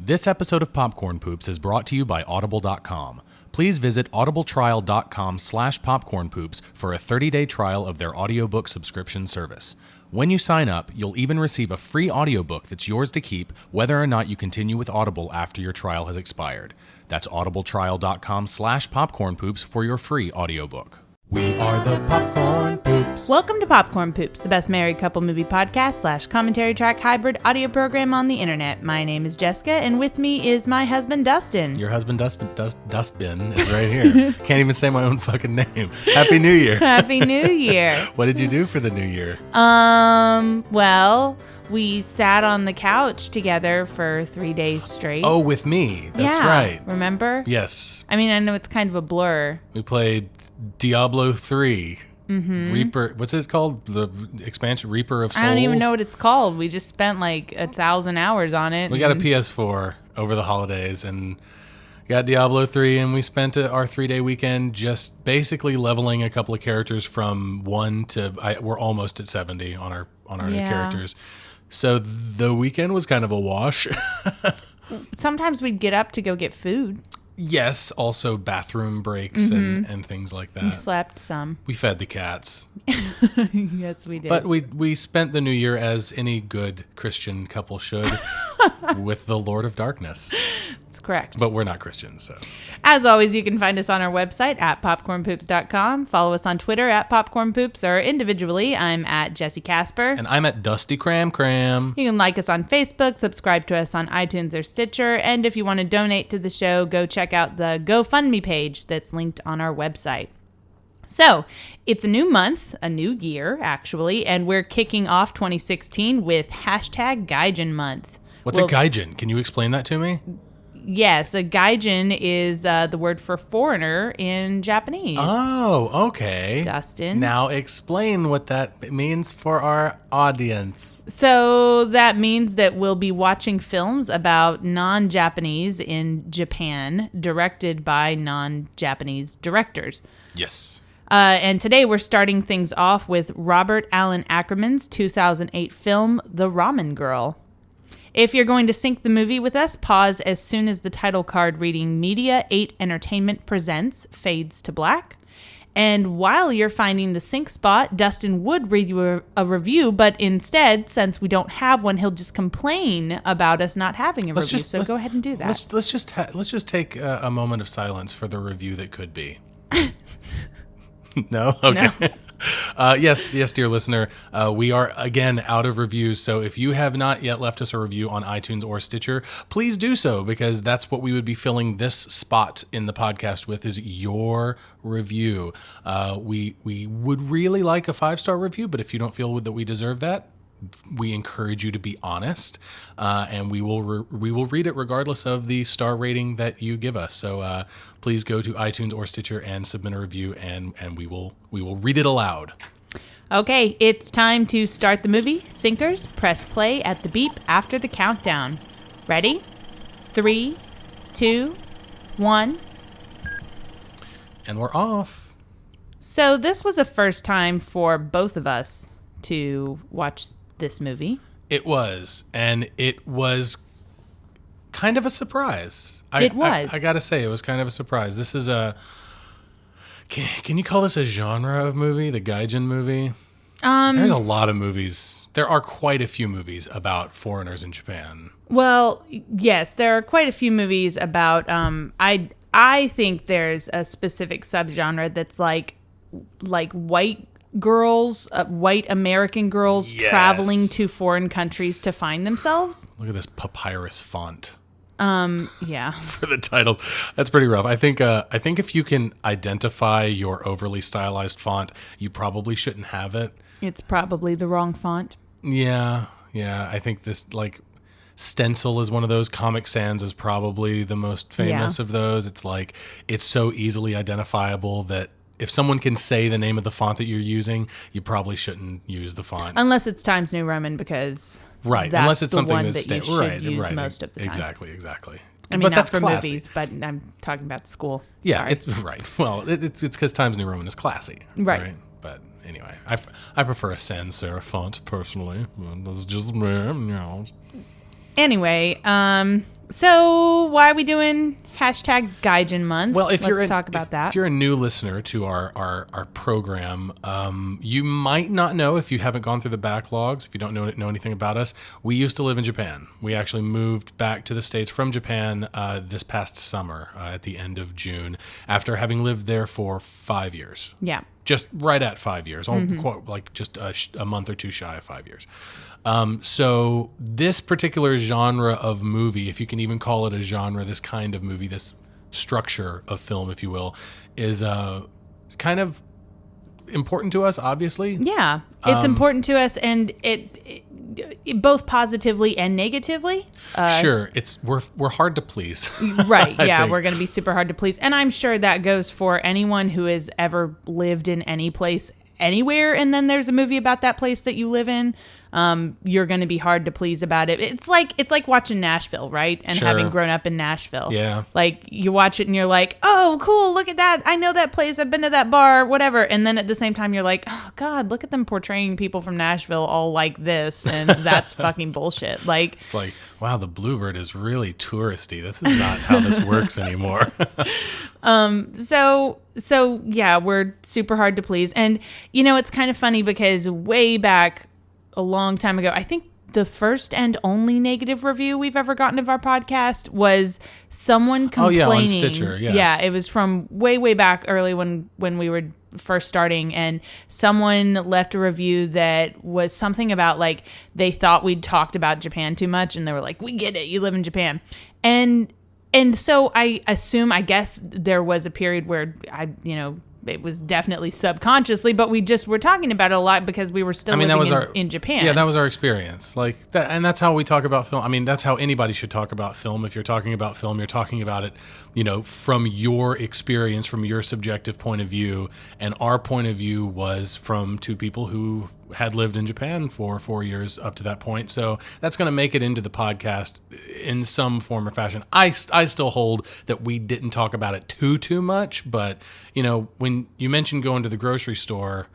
This episode of Popcorn Poops is brought to you by Audible.com. Please visit audibletrial.com/popcornpoops for a 30-day trial of their audiobook subscription service. When you sign up, you'll even receive a free audiobook that's yours to keep whether or not you continue with Audible after your trial has expired. That's audibletrial.com/popcornpoops for your free audiobook. We are the Popcorn Poops. Welcome to Popcorn Poops, the best married couple movie podcast / commentary track hybrid audio program on the internet. My name is Jessica, and with me is my husband, Dustin. Your husband, Dustbin, is right here. Can't even say my own fucking name. Happy New Year. Happy New Year. What did you do for the New Year? Well, we sat on the couch together for 3 days straight. Oh, with me. That's right. Remember? Yes. I mean, I know it's kind of a blur. We played Diablo 3. Mm-hmm. Reaper, what's it called? The expansion, Reaper of Souls? I don't even know what it's called. We just spent like 1,000 hours on it. We got a PS4 over the holidays and got Diablo 3, and we spent our 3-day weekend just basically leveling a couple of characters from 1 to, we're almost at 70 on our new characters. So the weekend was kind of a wash. Sometimes we'd get up to go get food. Yes, also bathroom breaks and things like that. We slept some. We fed the cats. Yes, we did. But we spent the new year as any good Christian couple should with the Lord of Darkness. That's correct. But we're not Christians, so. As always, you can find us on our website at popcornpoops.com. Follow us on Twitter at popcornpoops, or individually, I'm at Jesse Casper. And I'm at Dusty Cram Cram. You can like us on Facebook, subscribe to us on iTunes or Stitcher, and if you want to donate to the show, go check out the GoFundMe page that's linked on our website. So, it's a new month, a new year, actually, and we're kicking off 2016 with hashtag Gaijin Month. What's a Gaijin? Can you explain that to me? Yes, a Gaijin is the word for foreigner in Japanese. Oh, okay. Dustin. Now explain what that means for our audience. So that means that we'll be watching films about non-Japanese in Japan, directed by non-Japanese directors. Yes. And today we're starting things off with Robert Allen Ackerman's 2008 film, The Ramen Girl. If you're going to sync the movie with us, pause as soon as the title card reading Media 8 Entertainment Presents fades to black. And while you're finding the sync spot, Dustin would read you a review, but instead, since we don't have one, he'll just complain about us not having a review. So go ahead and do that. Let's just take a moment of silence for the review that could be. No? Okay. No. Yes, dear listener, we are again out of reviews. So if you have not yet left us a review on iTunes or Stitcher, please do so, because that's what we would be filling this spot in the podcast with, is your review. We would really like a 5-star review, but if you don't feel that we deserve that, we encourage you to be honest, and we will read it regardless of the star rating that you give us. So please go to iTunes or Stitcher and submit a review, and we will read it aloud. Okay, it's time to start the movie. Syncers, press play at the beep after the countdown. Ready? 3, 2, 1. And we're off. So this was a first time for both of us to watch this movie. It was, and it was kind of a surprise. It was. I gotta say, it was kind of a surprise. This is can you call this a genre of movie, the Gaijin movie? There's a lot of movies. There are quite a few movies about foreigners in Japan. Well, yes, there are quite a few movies about, I think there's a specific subgenre that's like white girls, white American girls traveling to foreign countries to find themselves. Look at this papyrus font. Yeah. For the titles. That's pretty rough. I think if you can identify your overly stylized font, you probably shouldn't have it. It's probably the wrong font. Yeah. I think this, like, Stencil is one of those. Comic Sans is probably the most famous of those. It's like, it's so easily identifiable that if someone can say the name of the font that you're using, you probably shouldn't use the font. Unless it's Times New Roman, because right. That's unless it's the something one that's that you should use most of the time. Exactly. I mean, but not that's for classy. movies, but I'm talking about school. Yeah, Sorry. it's right. Well, it's because Times New Roman is classy. Right. But anyway, I prefer a sans serif font personally. That's just me. Anyway, So why are we doing hashtag Gaijin month? Well, Let's talk about that. If you're a new listener to our program, you might not know, if you haven't gone through the backlogs, if you don't know anything about us, we used to live in Japan. We actually moved back to the States from Japan this past summer at the end of June, after having lived there for 5 years. Yeah. Just right at 5 years, like just a month or two shy of 5 years. So this particular genre of movie, if you can even call it a genre, this kind of movie, this structure of film, if you will, is kind of important to us, obviously. Yeah, it's important to us, and it both positively and negatively. Sure, we're hard to please. Right, yeah, we're going to be super hard to please. And I'm sure that goes for anyone who has ever lived in any place anywhere, and then there's a movie about that place that you live in. You're going to be hard to please about it. It's like watching Nashville, right? And Sure. having grown up in Nashville. Yeah. Like you watch it and you're like, oh, cool, look at that. I know that place. I've been to that bar, whatever. And then at the same time, you're like, oh, God, look at them portraying people from Nashville all like this. And that's fucking bullshit. Like, It's like, wow, the Bluebird is really touristy. This is not how this works anymore. So yeah, we're super hard to please. And, you know, it's kind of funny because way back a long time ago, I think the first and only negative review we've ever gotten of our podcast was someone complaining. Oh, yeah, on Stitcher, yeah. Yeah, it was from way back early when we were first starting, and someone left a review that was something about, like, they thought we'd talked about Japan too much, and they were like, we get it, you live in Japan. And so I guess there was a period where it was definitely subconsciously, but we just were talking about it a lot because we were still in Japan. Yeah, that was our experience. Like that, and that's how we talk about film. I mean, that's how anybody should talk about film. If you're talking about film, you're talking about it, from your experience, from your subjective point of view. And our point of view was from two people who had lived in Japan for 4 years up to that point. So that's going to make it into the podcast in some form or fashion. I still hold that we didn't talk about it too much, but when you mentioned going to the grocery store,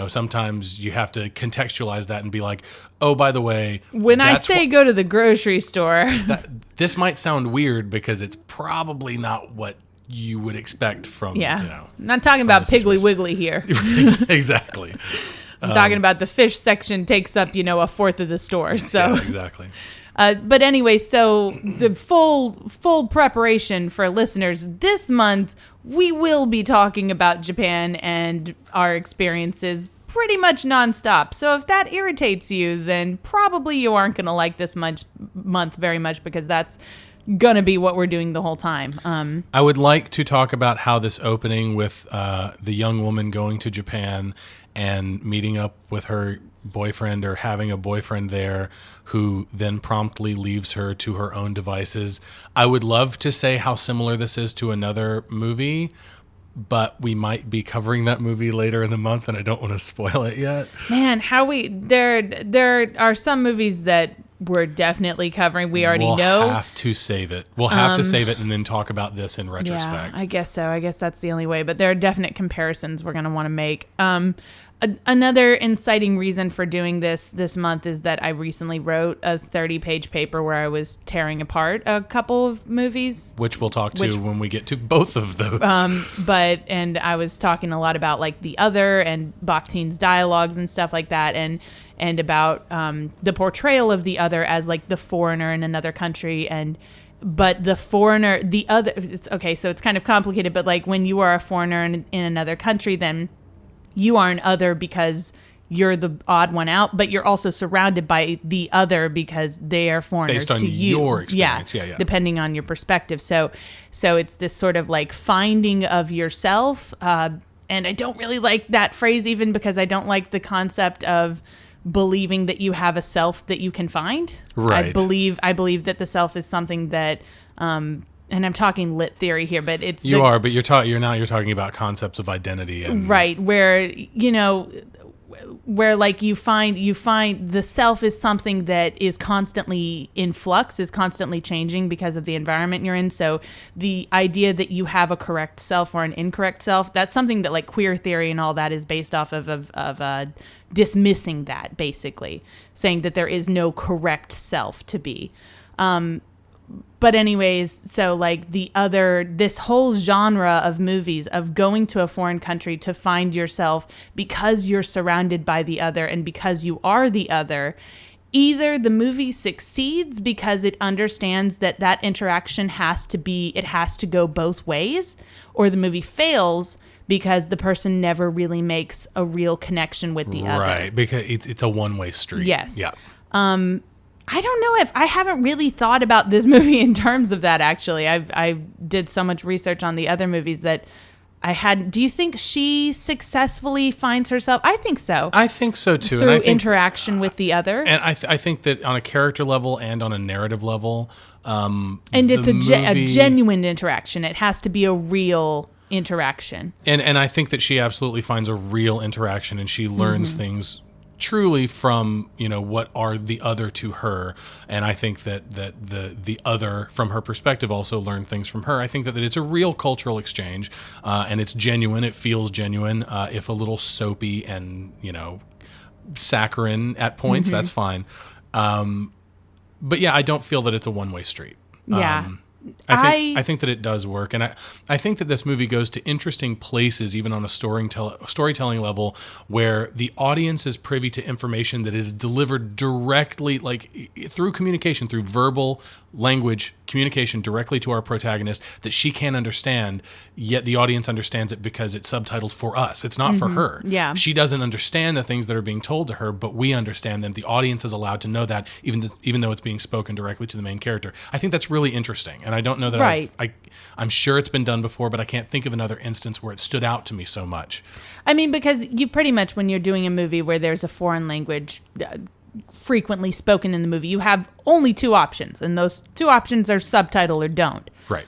sometimes you have to contextualize that and be like, oh, by the way, when I say go to the grocery store, this might sound weird because it's probably not what you would expect from, I'm not talking about Piggly Wiggly here. Exactly. I'm talking about the fish section takes up, a fourth of the store. So yeah, exactly. But anyway, so the full preparation for listeners this month, we will be talking about Japan and our experiences pretty much nonstop. So if that irritates you, then probably you aren't going to like this month very much, because that's going to be what we're doing the whole time. I would like to talk about how this opening with the young woman going to Japan and meeting up with her boyfriend, or having a boyfriend there, who then promptly leaves her to her own devices. I would love to say how similar this is to another movie, but we might be covering that movie later in the month, and I don't want to spoil it yet. Man, there are some movies that we're definitely covering. We already know. We'll have to save it. We'll have to save it and then talk about this in retrospect. Yeah, I guess so. I guess that's the only way. But there are definite comparisons we're going to want to make. Another inciting reason for doing this month is that I recently wrote a 30-page paper where I was tearing apart a couple of movies, which we'll talk to when we get to both of those. And I was talking a lot about, like, The Other and Bakhteen's dialogues and stuff like that, and about the portrayal of the other as, like, the foreigner in another country. But the foreigner, the other, it's okay, so it's kind of complicated, but, like, when you are a foreigner in another country, then you are an other because you're the odd one out, but you're also surrounded by the other because they are foreigners based on to you. Your experience. Yeah. Depending on your perspective. So it's this sort of, like, finding of yourself. And I don't really like that phrase, even because I don't like the concept of believing that you have a self that you can find. Right. I believe that the self is something that, and I'm talking lit theory here, but it's but you're talking about concepts of identity, and right, where like you find the self is something that is constantly in flux, is constantly changing because of the environment you're in. So the idea that you have a correct self or an incorrect self, that's something that, like, queer theory and all that is based off of dismissing that, basically saying that there is no correct self to be. But anyways, so like this whole genre of movies of going to a foreign country to find yourself because you're surrounded by the other and because you are the other, either the movie succeeds because it understands that interaction has to go both ways, or the movie fails because the person never really makes a real connection with the other. Right, because it's a one-way street. Yes. Yeah. I don't know if I haven't really thought about this movie in terms of that, actually. I did so much research on the other movies that I had. Do you think she successfully finds herself? I think so. I think so too. Through and I think, interaction with the other. And I think that on a character level and on a narrative level. And it's a genuine interaction. It has to be a real interaction. And I think that she absolutely finds a real interaction, and she learns things truly from, what are the other to her. And I think that the other from her perspective also learned things from her. I think that it's a real cultural exchange, and it's genuine. It feels genuine, if a little soapy and saccharine at points. That's fine. But yeah, I don't feel that it's a one-way street. Yeah. I think that it does work, and I think that this movie goes to interesting places, even on a storytelling level, where the audience is privy to information that is delivered directly, like through communication, through verbal language communication directly to our protagonist that she can't understand, yet the audience understands it because it's subtitled for us. It's not for her. Yeah. She doesn't understand the things that are being told to her, but we understand them. The audience is allowed to know that, even though it's being spoken directly to the main character. I think that's really interesting, and I don't know that Right. I'm sure it's been done before, but I can't think of another instance where it stood out to me so much. I mean, because you pretty much, when you're doing a movie where there's a foreign language frequently spoken in the movie, you have only two options, and those two options are subtitle or don't. Right.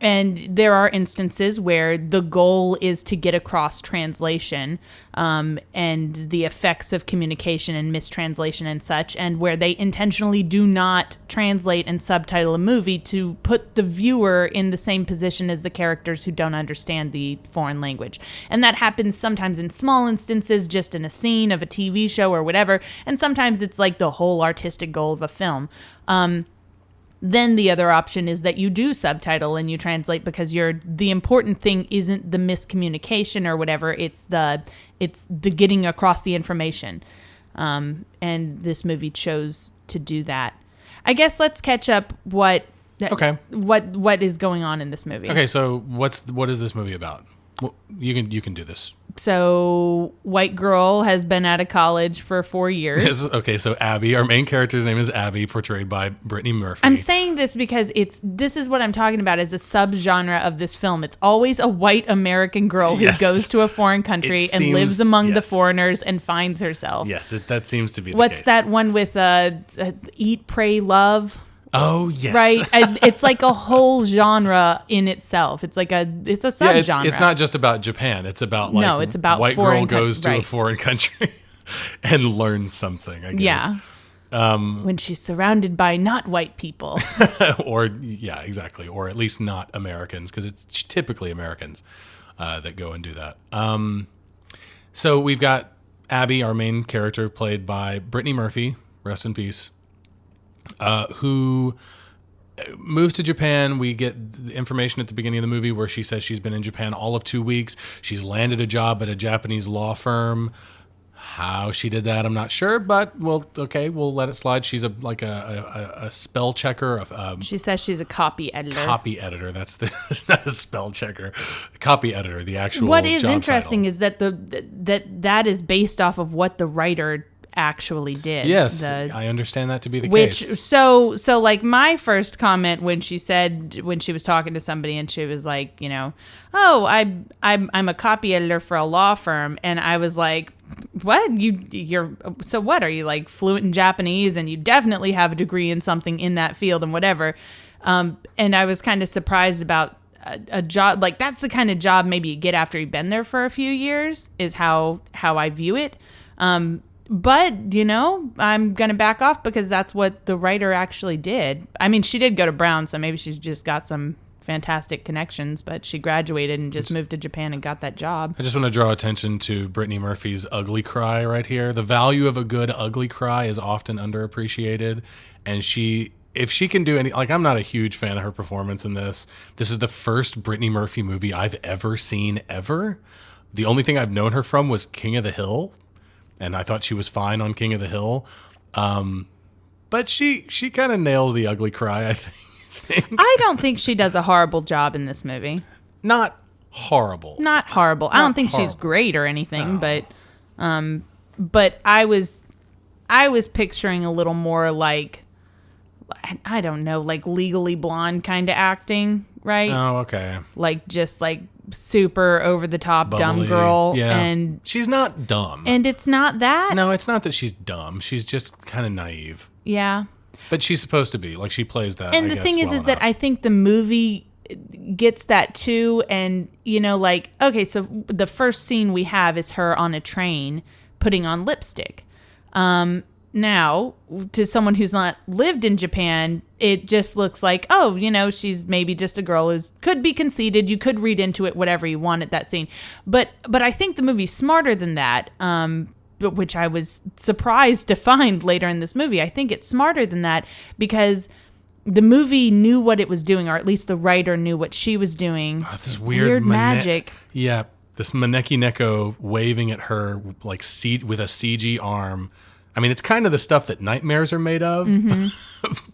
And there are instances where the goal is to get across translation, and the effects of communication and mistranslation and such, and where they intentionally do not translate and subtitle a movie to put the viewer in the same position as the characters who don't understand the foreign language. And that happens sometimes in small instances, just in a scene of a TV show or whatever, and sometimes it's like the whole artistic goal of a film. Then the other option is that you do subtitle and you translate, because the important thing isn't the miscommunication or whatever. It's the getting across the information. And this movie chose to do that. I guess let's catch up what is going on in this movie. Okay, so what is this movie about? Well, you can do this. So, white girl has been out of college for 4 years. Okay, so Abby, our main character's name is Abby, portrayed by Brittany Murphy. I'm saying this because this is what I'm talking about as a subgenre of this film. It's always a white American girl who goes to a foreign country and lives among the foreigners and finds herself. Yes, that seems to be the What's case. that one with Eat, Pray, Love? Oh, yes. Right? It's like a whole genre in itself. It's a subgenre. Yeah, it's not just about Japan. It's about it's about white girl goes to a right. foreign country and learns something, I guess. Yeah. When she's surrounded by not white people. Or, yeah, exactly. Or at least not Americans, because it's typically Americans that go and do that. So we've got Abby, our main character, played by Brittany Murphy, rest in peace, who moves to Japan. We get the information at the beginning of the movie where she says she's been in Japan all of 2 weeks. She's landed a job at a Japanese law firm. How she did that, I'm not sure, but we'll let it slide. She's a spell checker. She says she's a copy editor. Copy editor. That's not a spell checker. Copy editor. The actual. What is job interesting title. is that is based off of what the writer actually did. Yes, I understand that to be the case. So like my first comment when she was talking to somebody and she was like, oh, I'm a copy editor for a law firm, and I was like, what? So what, are you like fluent in Japanese and you definitely have a degree in something in that field and whatever. And I was kind of surprised about a job like that's the kind of job maybe you get after you've been there for a few years, is how I view it. But, I'm going to back off because that's what the writer actually did. I mean, she did go to Brown, so maybe she's just got some fantastic connections, but she graduated and just moved to Japan and got that job. I just want to draw attention to Brittany Murphy's ugly cry right here. The value of a good ugly cry is often underappreciated, and she if she can do any, like, I'm not a huge fan of her performance in this. This is the first Brittany Murphy movie I've ever seen ever. The only thing I've known her from was King of the Hill, and I thought she was fine on King of the Hill. But she kind of nails the ugly cry, I think. I don't think she does a horrible job in this movie. Not horrible. Not horrible. I don't think she's great or anything, but I was picturing a little more like, I don't know, like Legally Blonde kind of acting, right? Oh, okay. Like just like super over the top dumb girl. Yeah. And she's not dumb. And it's not that. No, it's not that she's dumb. She's just kind of naive. Yeah. But she's supposed to be. Like, she plays that. And the thing is that I think the movie gets that too. And, you know, like, okay, so the first scene we have is her on a train putting on lipstick. Now, to someone who's not lived in Japan, it just looks like, oh, you know, she's maybe just a girl who could be conceited. You could read into it whatever you want at that scene. But I think the movie's smarter than that, which I was surprised to find later in this movie. I think it's smarter than that because the movie knew what it was doing, or at least the writer knew what she was doing. Oh, this weird magic. Yeah, this Maneki Neko waving at her like with a CG arm. I mean, it's kind of the stuff that nightmares are made of,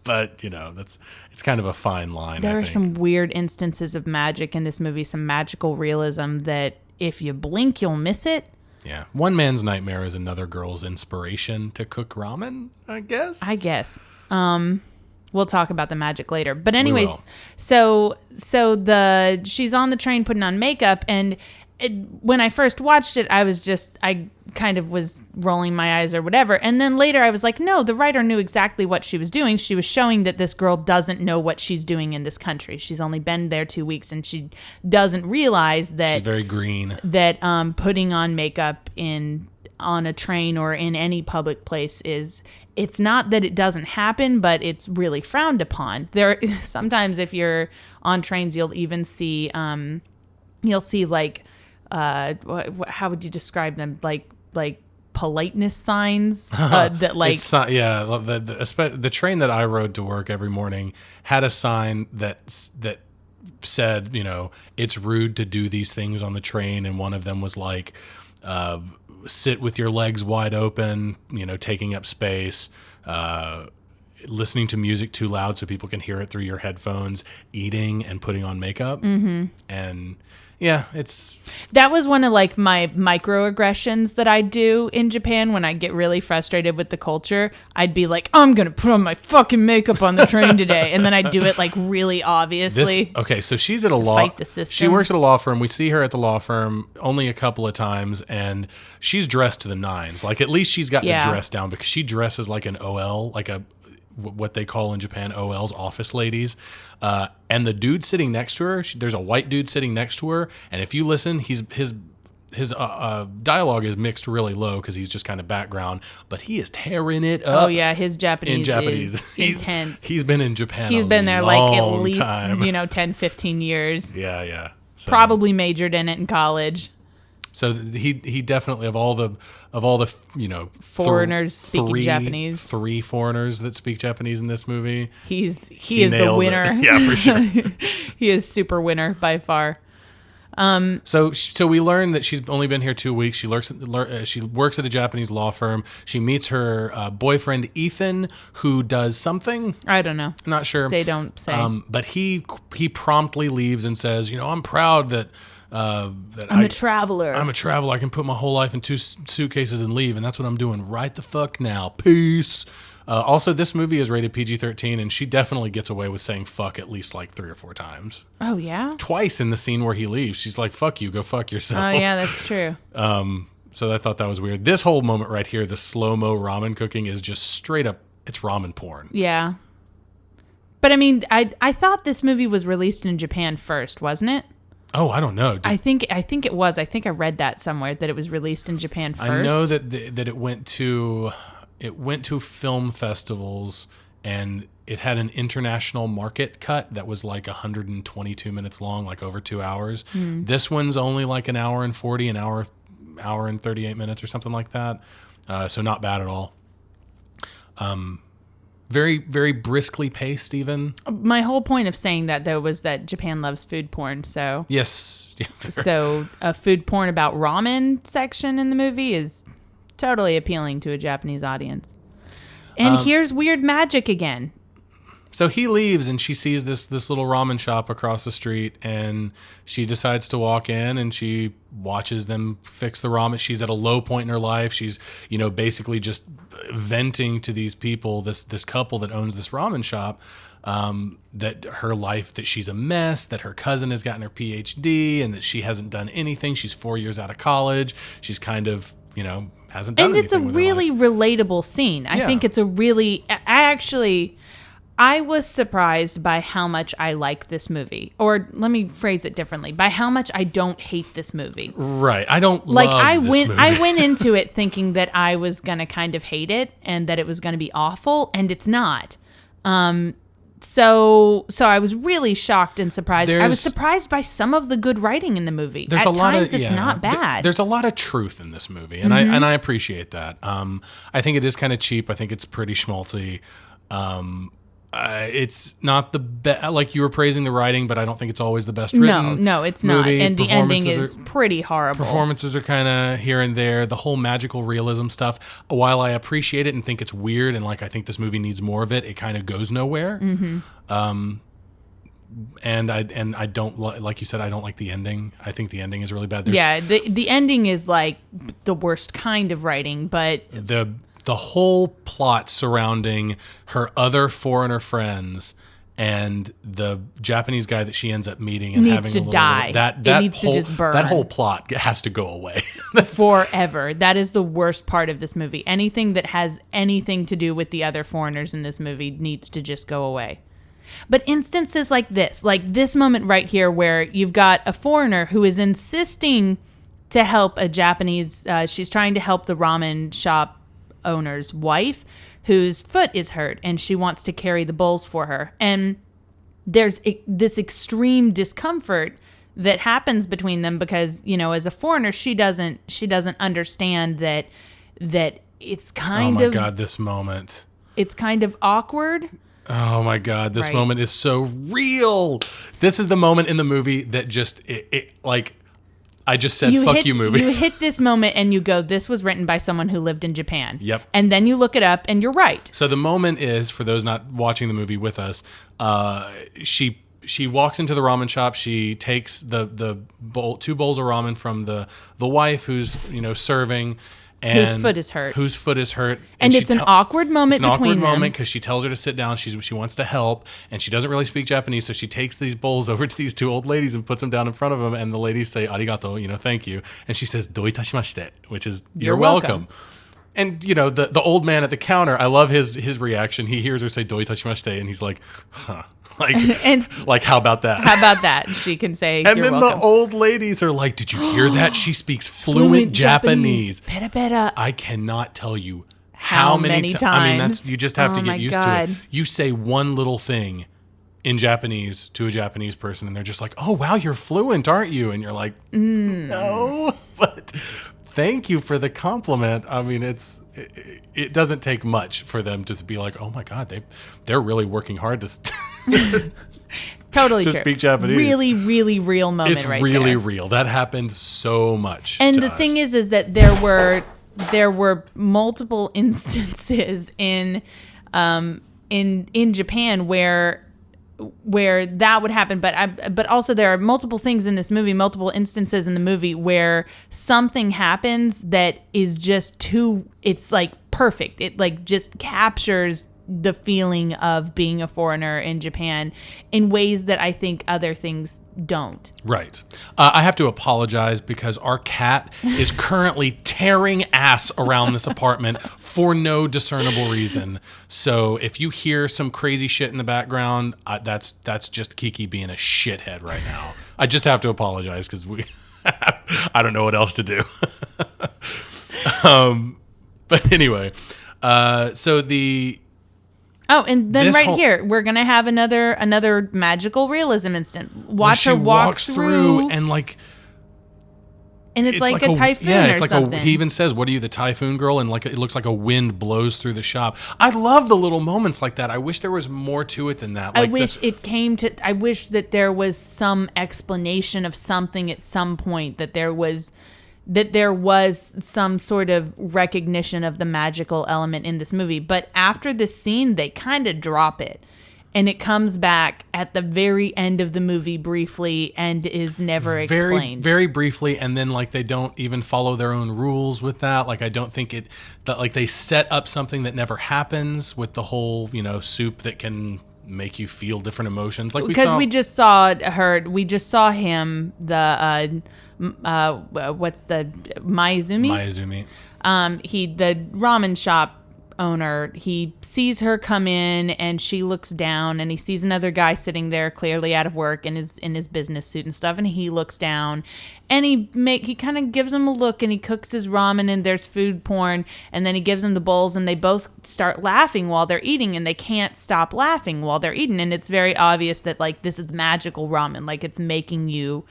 but, you know, it's kind of a fine line. There are some weird instances of magic in this movie, some magical realism that if you blink, you'll miss it. Yeah. One man's nightmare is another girl's inspiration to cook ramen, I guess. We'll talk about the magic later. But anyways, so she's on the train putting on makeup, and when I first watched it, I kind of was rolling my eyes or whatever. And then later I was like, no, the writer knew exactly what she was doing. She was showing that this girl doesn't know what she's doing in this country. She's only been there 2 weeks, and she doesn't realize that she's very green. That putting on makeup on a train or in any public place it's not that it doesn't happen, but it's really frowned upon. There sometimes if you're on trains, you'll even see like how would you describe them? Like politeness signs that like it's not, yeah. The train that I rode to work every morning had a sign that said, you know, it's rude to do these things on the train, and one of them was like, sit with your legs wide open, you know, taking up space, listening to music too loud so people can hear it through your headphones, eating and putting on makeup, and. Yeah, that was one of like my microaggressions that I do in Japan when I get really frustrated with the culture. I'd be like, I'm going to put on my fucking makeup on the train today. And then I'd do it like really obviously. So she's at a law. Fight the system. She works at a law firm. We see her at the law firm only a couple of times, and she's dressed to the nines. Like, at least she's got the dress down, because she dresses like an OL, like what they call in Japan OLs, office ladies. And the dude sitting next to her, there's a white dude sitting next to her, and if you listen, his dialogue is mixed really low because he's just kind of background, but he is tearing it up. Oh yeah, his Japanese is intense. He's been in Japan. He's been there like at least time. 10, 15 years. Yeah. So, probably majored in it in college. So he definitely, of all the foreigners speaking Japanese, 3 foreigners that speak Japanese in this movie, he is the winner. Yeah, for sure. He is super winner by far. So we learn that she's only been here 2 weeks. She works at a Japanese law firm. She meets her boyfriend Ethan, who does something. I don't know. Not sure. They don't say. But he promptly leaves and says, I'm proud that I'm a traveler. I'm a traveler. I can put my whole life in 2 suitcases and leave, and that's what I'm doing right the fuck now. Peace. Also, this movie is rated PG-13, and she definitely gets away with saying fuck at least like 3 or 4 times. Oh, yeah? Twice in the scene where he leaves. She's like, fuck you, go fuck yourself. Oh, yeah, that's true. So I thought that was weird. This whole moment right here, the slow-mo ramen cooking, is just straight up, it's ramen porn. Yeah. But I mean, I thought this movie was released in Japan first, wasn't it? Oh, I don't know. I think it was. I think I read that somewhere that it was released in Japan first. I know that it went to film festivals, and it had an international market cut that was like 122 minutes long, like over 2 hours. This one's only like an hour and 40, an hour and 38 minutes or something like that. So not bad at all. very, very briskly paced even. My whole point of saying that, though, was that Japan loves food porn. So Yes. Yeah. so a food porn about ramen section in the movie is totally appealing to a Japanese audience. And here's weird magic again. So he leaves and she sees this little ramen shop across the street, and she decides to walk in and she watches them fix the ramen. She's at a low point in her life. She's, basically just venting to these people, this couple that owns this ramen shop, that her life, that she's a mess, that her cousin has gotten her PhD and that she hasn't done anything. She's 4 years out of college. She's kind of, hasn't done anything. And it's a really relatable scene. I think it's a really, I was surprised by how much I like this movie. Or let me phrase it differently, by how much I don't hate this movie. Right. I don't love this movie. I went into it thinking that I was going to kind of hate it and that it was going to be awful, and it's not. So I was really shocked and surprised. I was surprised by some of the good writing in the movie. At times, it's not bad. There's a lot of truth in this movie, and I appreciate that. I think it is kind of cheap. I think it's pretty schmaltzy. It's not the best. Like, you were praising the writing, but I don't think it's always the best written. No, it's not. And the ending is pretty horrible. Performances are kind of here and there. The whole magical realism stuff, while I appreciate it and think it's weird, and I think this movie needs more of it, it kind of goes nowhere. And I don't like you said, I don't like the ending. I think the ending is really bad. The ending is like the worst kind of writing, but the whole plot surrounding her other foreigner friends and the Japanese guy that she ends up meeting and having to die. It needs to just burn. That whole plot has to go away forever. That is the worst part of this movie. Anything that has anything to do with the other foreigners in this movie needs to just go away. But instances like this moment right here, where you've got a foreigner who is insisting to help a Japanese, she's trying to help the ramen shop owner's wife whose foot is hurt, and she wants to carry the bowls for her. And there's this extreme discomfort that happens between them because, as a foreigner, she doesn't understand that it's kind of... Oh my God, this moment. It's kind of awkward. Oh my God, this moment is so real. This is the moment in the movie that just, I just said, fuck you, movie. You hit this moment and you go, this was written by someone who lived in Japan. Yep. And then you look it up and you're right. So the moment is, for those not watching the movie with us, she walks into the ramen shop. She takes the bowl, 2 bowls of ramen from the wife who's, serving. And whose foot is hurt. And it's an awkward moment between them. It's an awkward moment because she tells her to sit down. She wants to help, and she doesn't really speak Japanese, so she takes these bowls over to these 2 old ladies and puts them down in front of them, and the ladies say, arigato, thank you. And she says, do itashimashite, which is, you're welcome. And, the old man at the counter, I love his reaction. He hears her say, do itashimashite, and he's like, huh. How about that? How about that? She can say, and you're then welcome. The old ladies are like, did you hear that? She speaks fluent Japanese. Pera pera. I cannot tell you how many times. I mean, you just have to get used to it. You say one little thing in Japanese to a Japanese person, and they're just like, oh, wow, you're fluent, aren't you? And you're like, no, but thank you for the compliment. I mean, it doesn't take much for them to be like, oh my God, they're really working hard to totally to true. Speak Japanese. Really, really real moment. It's right really there. real. That happened so much. And the thing is that there were multiple instances in Japan where that would happen, but also there are multiple things in this movie, multiple instances in the movie where something happens that is just it's like perfect. It like just captures the feeling of being a foreigner in Japan in ways that I think other things don't. Right. I have to apologize because our cat is currently tearing ass around this apartment for no discernible reason. So if you hear some crazy shit in the background, that's just Kiki being a shithead right now. I just have to apologize because I don't know what else to do. But anyway, so the... Oh, and then here, we're going to have another magical realism instant. Watch her walk through and And it's like a typhoon yeah, it's or like something. he even says, "What are you, the typhoon girl?" And like it looks like a wind blows through the shop. I love the little moments like that. I wish there was more to it than that. I Like wish I wish that there was some explanation of something at some point, that there was some sort of recognition of the magical element in this movie. But after this scene, they kind of drop it. And it comes back at the very end of the movie briefly and is never explained. Very briefly, and then like they don't even follow their own rules with that. Like I don't think like they set up something that never happens with the whole, soup that can make you feel different emotions. Like we just saw him, the what's the Mayuzumi. The ramen shop owner, he sees her come in and she looks down, and he sees another guy sitting there clearly out of work in his business suit and stuff, and he looks down and he kind of gives him a look, and he cooks his ramen, and there's food porn, and then he gives him the bowls, and they both start laughing while they're eating, and they can't stop laughing while they're eating, and it's very obvious that like this is magical ramen, like it's making you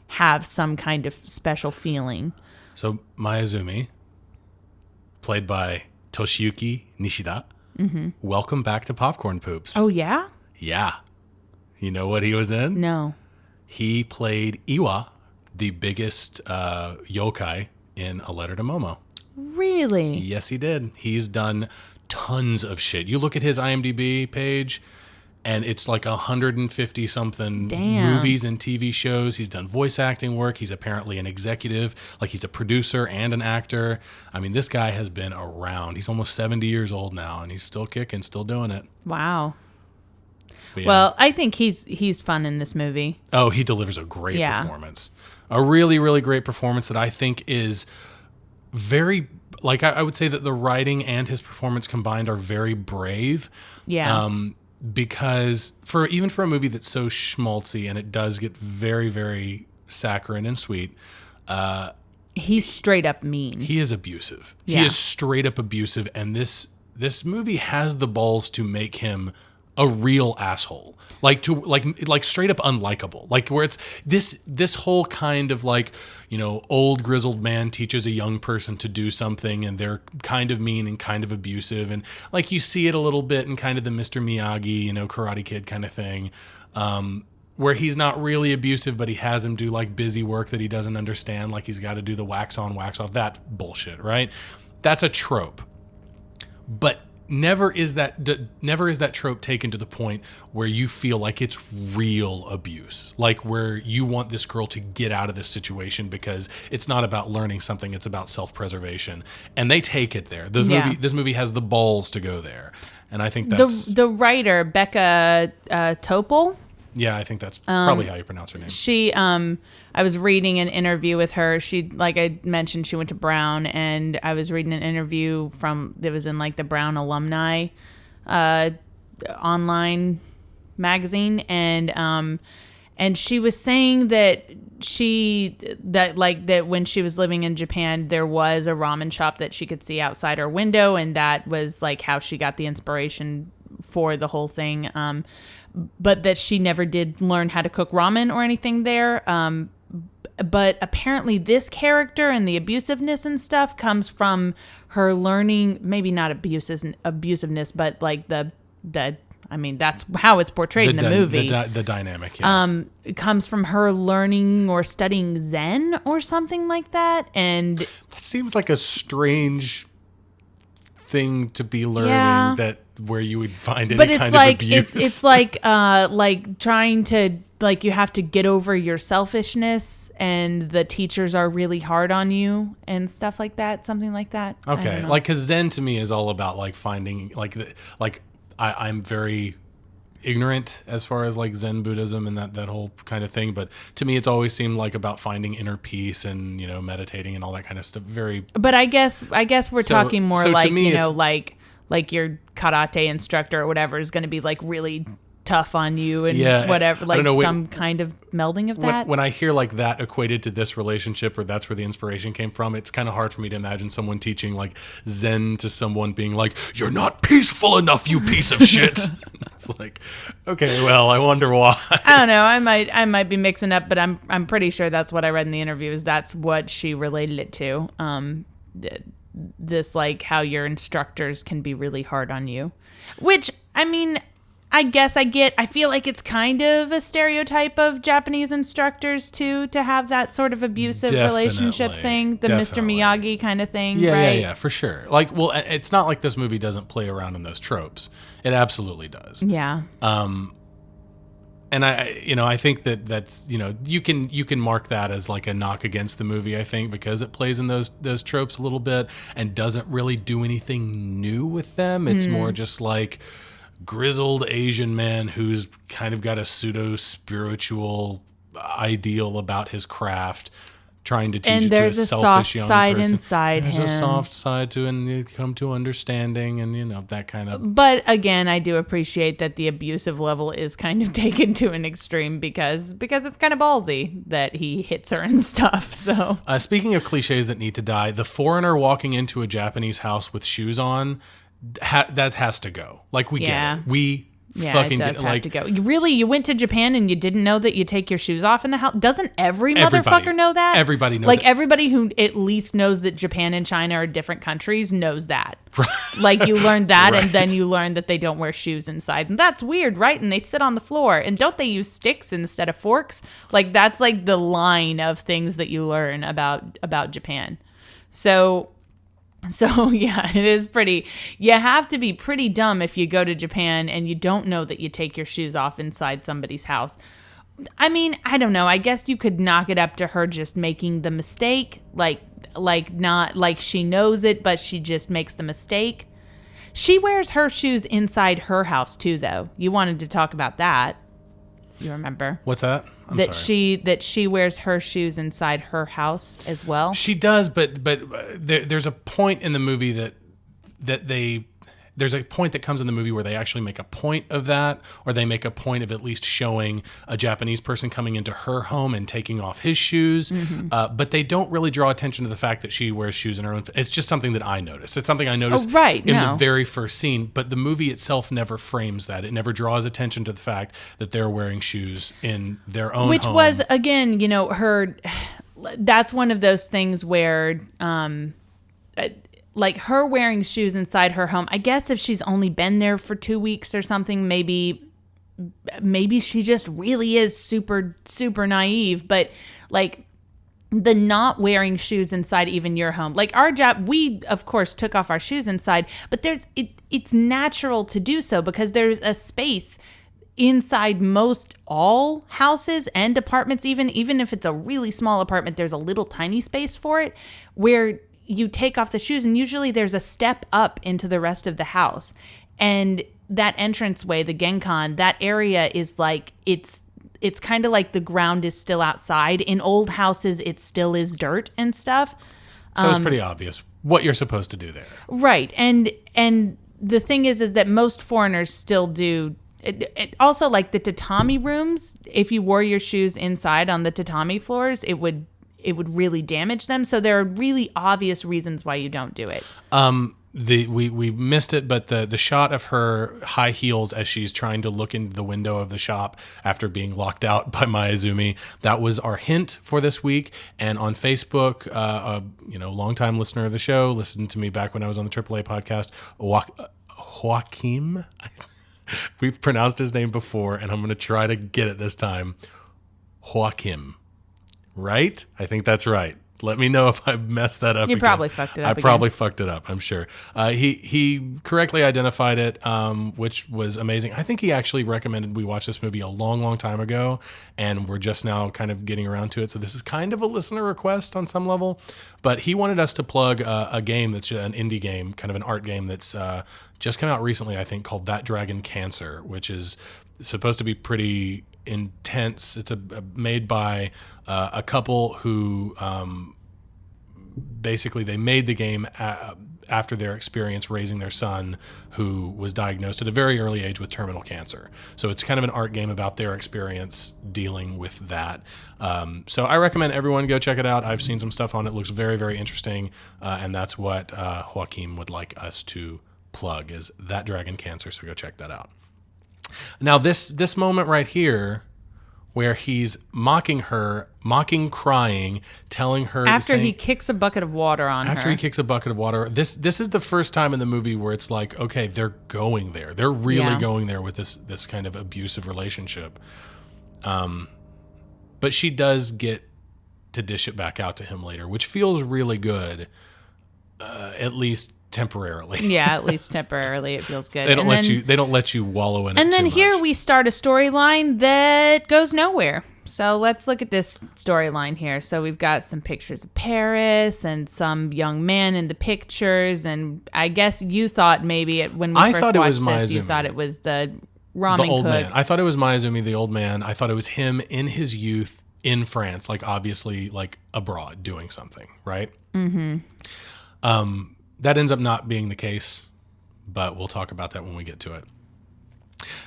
have some kind of special feeling. So Mayuzumi, played by Toshiyuki Nishida. Mm-hmm. Welcome back to Popcorn Poops. Oh, yeah? Yeah. You know what he was in? No. He played Iwa, the biggest yokai in A Letter to Momo. Really? Yes, he did. He's done tons of shit. You look at his IMDb page, and it's like 150 something movies and TV shows. He's done voice acting work. He's apparently an executive, like he's a producer and an actor. I mean, this guy has been around. He's almost 70 years old now, and he's still kicking, still doing it. Wow. Yeah. Well, I think he's fun in this movie. Oh, he delivers a great performance. A really, really great performance that I think is very, like I would say that the writing and his performance combined are very brave. Yeah. Because for a movie that's so schmaltzy, and it does get very, very saccharine and sweet, he's straight up mean. He is abusive. Yeah. He is straight up abusive, and this movie has the balls to make him a real asshole, like straight up unlikable, like where it's this whole kind of like, old grizzled man teaches a young person to do something, and they're kind of mean and kind of abusive, and like you see it a little bit in kind of the Mr. Miyagi, Karate Kid kind of thing, where he's not really abusive, but he has him do like busy work that he doesn't understand, like he's got to do the wax on, wax off, that bullshit, right? That's a trope, but never is that trope taken to the point where you feel like it's real abuse, like where you want this girl to get out of this situation because it's not about learning something, it's about self-preservation, and they take it there. This movie has the balls to go there, and I think that's the writer Becca Topol. Yeah, I think that's probably how you pronounce her name. She, I was reading an interview with her. She, like I mentioned, she went to Brown, and I was reading an interview that was in like the Brown alumni online magazine, and she was saying that when she was living in Japan, there was a ramen shop that she could see outside her window, and that was like how she got the inspiration for the whole thing. But that she never did learn how to cook ramen or anything there. But apparently this character and the abusiveness and stuff comes from her learning, maybe not abusiveness, but like I mean, that's how it's portrayed in the movie. The dynamic, yeah. It comes from her learning or studying Zen or something like that. And that seems like a strange thing to be learning, where you would find any kind of abuse. It's like trying to, like, you have to get over your selfishness, and the teachers are really hard on you and stuff like that, something like that. Okay, like, because Zen to me is all about like finding I'm very ignorant as far as like Zen Buddhism and that whole kind of thing, but to me it's always seemed like about finding inner peace and meditating and all that kind of stuff. But I guess we're talking more so like me, like your karate instructor or whatever is going to be like really tough on you and whatever, like some kind of melding of that. When I hear like that equated to this relationship, or that's where the inspiration came from, it's kind of hard for me to imagine someone teaching like Zen to someone being like, "You're not peaceful enough, you piece of shit." It's like, okay, well, I wonder why. I don't know. I might be mixing up, but I'm pretty sure that's what I read in the interviews. That's what she related it to. This like how your instructors can be really hard on you, which I mean, I guess I get. I feel like it's kind of a stereotype of Japanese instructors too, to have that sort of abusive relationship thing, the Mr. Miyagi kind of thing, right? Yeah, for sure. Like, well, it's not like this movie doesn't play around in those tropes. It absolutely does. Yeah. And I think that's, you can mark that as like a knock against the movie, I think, because it plays in those tropes a little bit and doesn't really do anything new with them. It's more just like grizzled Asian man who's kind of got a pseudo spiritual ideal about his craft, trying to teach it to a selfish young person. There's a soft side inside him. There's a soft side to it, and you come to understanding, and that kind of. But again, I do appreciate that the abusive level is kind of taken to an extreme because it's kind of ballsy that he hits her and stuff. So speaking of cliches that need to die, the foreigner walking into a Japanese house with shoes on, that has to go. Like we get it. Fucking it does have to go. You went to Japan and you didn't know that you take your shoes off in the house? Doesn't every motherfucker know that? Everybody knows like, everybody who at least knows that Japan and China are different countries knows that. Like, you learned that, and then you learn that they don't wear shoes inside. And that's weird, right? And they sit on the floor. And don't they use sticks instead of forks? Like, that's like the line of things that you learn about Japan. So yeah, it is pretty. You have to be pretty dumb if you go to Japan and you don't know that you take your shoes off inside somebody's house. I mean, I don't know. I guess you could knock it up to her just making the mistake, like not like she knows it, but she just makes the mistake. She wears her shoes inside her house too, though. You wanted to talk about that. You remember? What's that? That she wears her shoes inside her house as well. She does, but there's a point in the movie there's a point that comes in the movie where they actually make a point of that, or they make a point of at least showing a Japanese person coming into her home and taking off his shoes. But they don't really draw attention to the fact that she wears shoes in her own. It's just something that I noticed. It's something I noticed in the very first scene, but the movie itself never frames that. It never draws attention to the fact that they're wearing shoes in their own Which home. was, again, that's one of those things where, like her wearing shoes inside her home, I guess if she's only been there for 2 weeks or something, maybe she just really is super, super naive. But like the not wearing shoes inside even your home, like our job, we of course took off our shoes inside, but it's natural to do so because there's a space inside most all houses and apartments. Even if it's a really small apartment, there's a little tiny space for it where you take off the shoes, and usually there's a step up into the rest of the house. And that entranceway, the Genkan, that area is like, it's kind of like the ground is still outside. In old houses, it still is dirt and stuff. So it's pretty obvious what you're supposed to do there. Right. And the thing is that most foreigners still do. It also, like the tatami rooms, if you wore your shoes inside on the tatami floors, it would really damage them. So there are really obvious reasons why you don't do it. We missed it, but the shot of her high heels as she's trying to look into the window of the shop after being locked out by Mayuzumi, that was our hint for this week. And on Facebook, longtime listener of the show, listened to me back when I was on the AAA podcast, Joaquim. We've pronounced his name before, and I'm going to try to get it this time. Joaquim. Right? I think that's right. Let me know if I messed that up. You probably fucked it up. I probably fucked it up, I'm sure. He correctly identified it, which was amazing. I think he actually recommended we watch this movie a long, long time ago, and we're just now kind of getting around to it. So this is kind of a listener request on some level, but he wanted us to plug a game that's an indie game, kind of an art game that's just come out recently, I think, called That Dragon Cancer, which is supposed to be pretty intense. It's made by a couple who basically they made the game after their experience raising their son, who was diagnosed at a very early age with terminal cancer. So it's kind of an art game about their experience dealing with that. So I recommend everyone go check it out. I've seen some stuff on it. It looks very, very interesting. And that's what Joaquin would like us to plug, is That Dragon Cancer. So go check that out. Now, this moment right here, where he's mocking her, crying, telling her... After he kicks a bucket of water on her. After he kicks a bucket of water. This is the first time in the movie where it's like, okay, they're going there. They're really going there with this kind of abusive relationship. But she does get to dish it back out to him later, which feels really good, at least temporarily. Yeah, at least temporarily it feels good. They don't let you wallow in it. And then too here much. we start a storyline that goes nowhere. So let's look at this storyline here. So we've got some pictures of Paris and some young man in the pictures, and I guess you thought maybe when we first watched this, you thought it was the ramen the old cook. man. I thought it was Maizumi, the old man. I thought it was him in his youth in France, like obviously like abroad doing something, right? Mm-hmm. That ends up not being the case, but we'll talk about that when we get to it.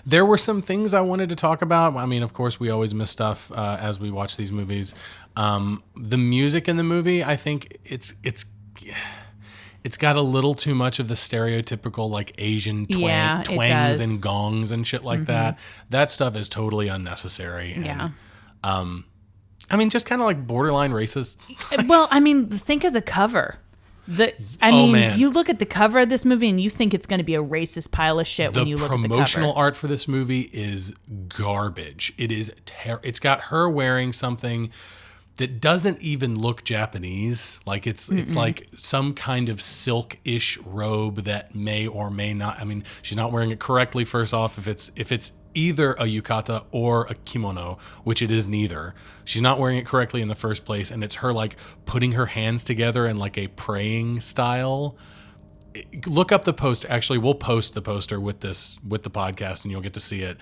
There were some things I wanted to talk about. I mean, of course, we always miss stuff as we watch these movies. The music in the movie, I think it's got a little too much of the stereotypical like Asian twangs and gongs and shit like that. That stuff is totally unnecessary. And, I mean, just kind of like borderline racist. Well, I mean, think of the cover. You look at the cover of this movie and you think it's going to be a racist pile of shit when you look at the cover. The promotional art for this movie is garbage. It is it's got her wearing something that doesn't even look Japanese. Like it's like some kind of silk-ish robe that may or may not. I mean, she's not wearing it correctly. First off, if it's either a yukata or a kimono, which it is neither. She's not wearing it correctly in the first place, and it's her like putting her hands together in like a praying style. Look up the poster. Actually, we'll post the poster with the podcast, and you'll get to see it.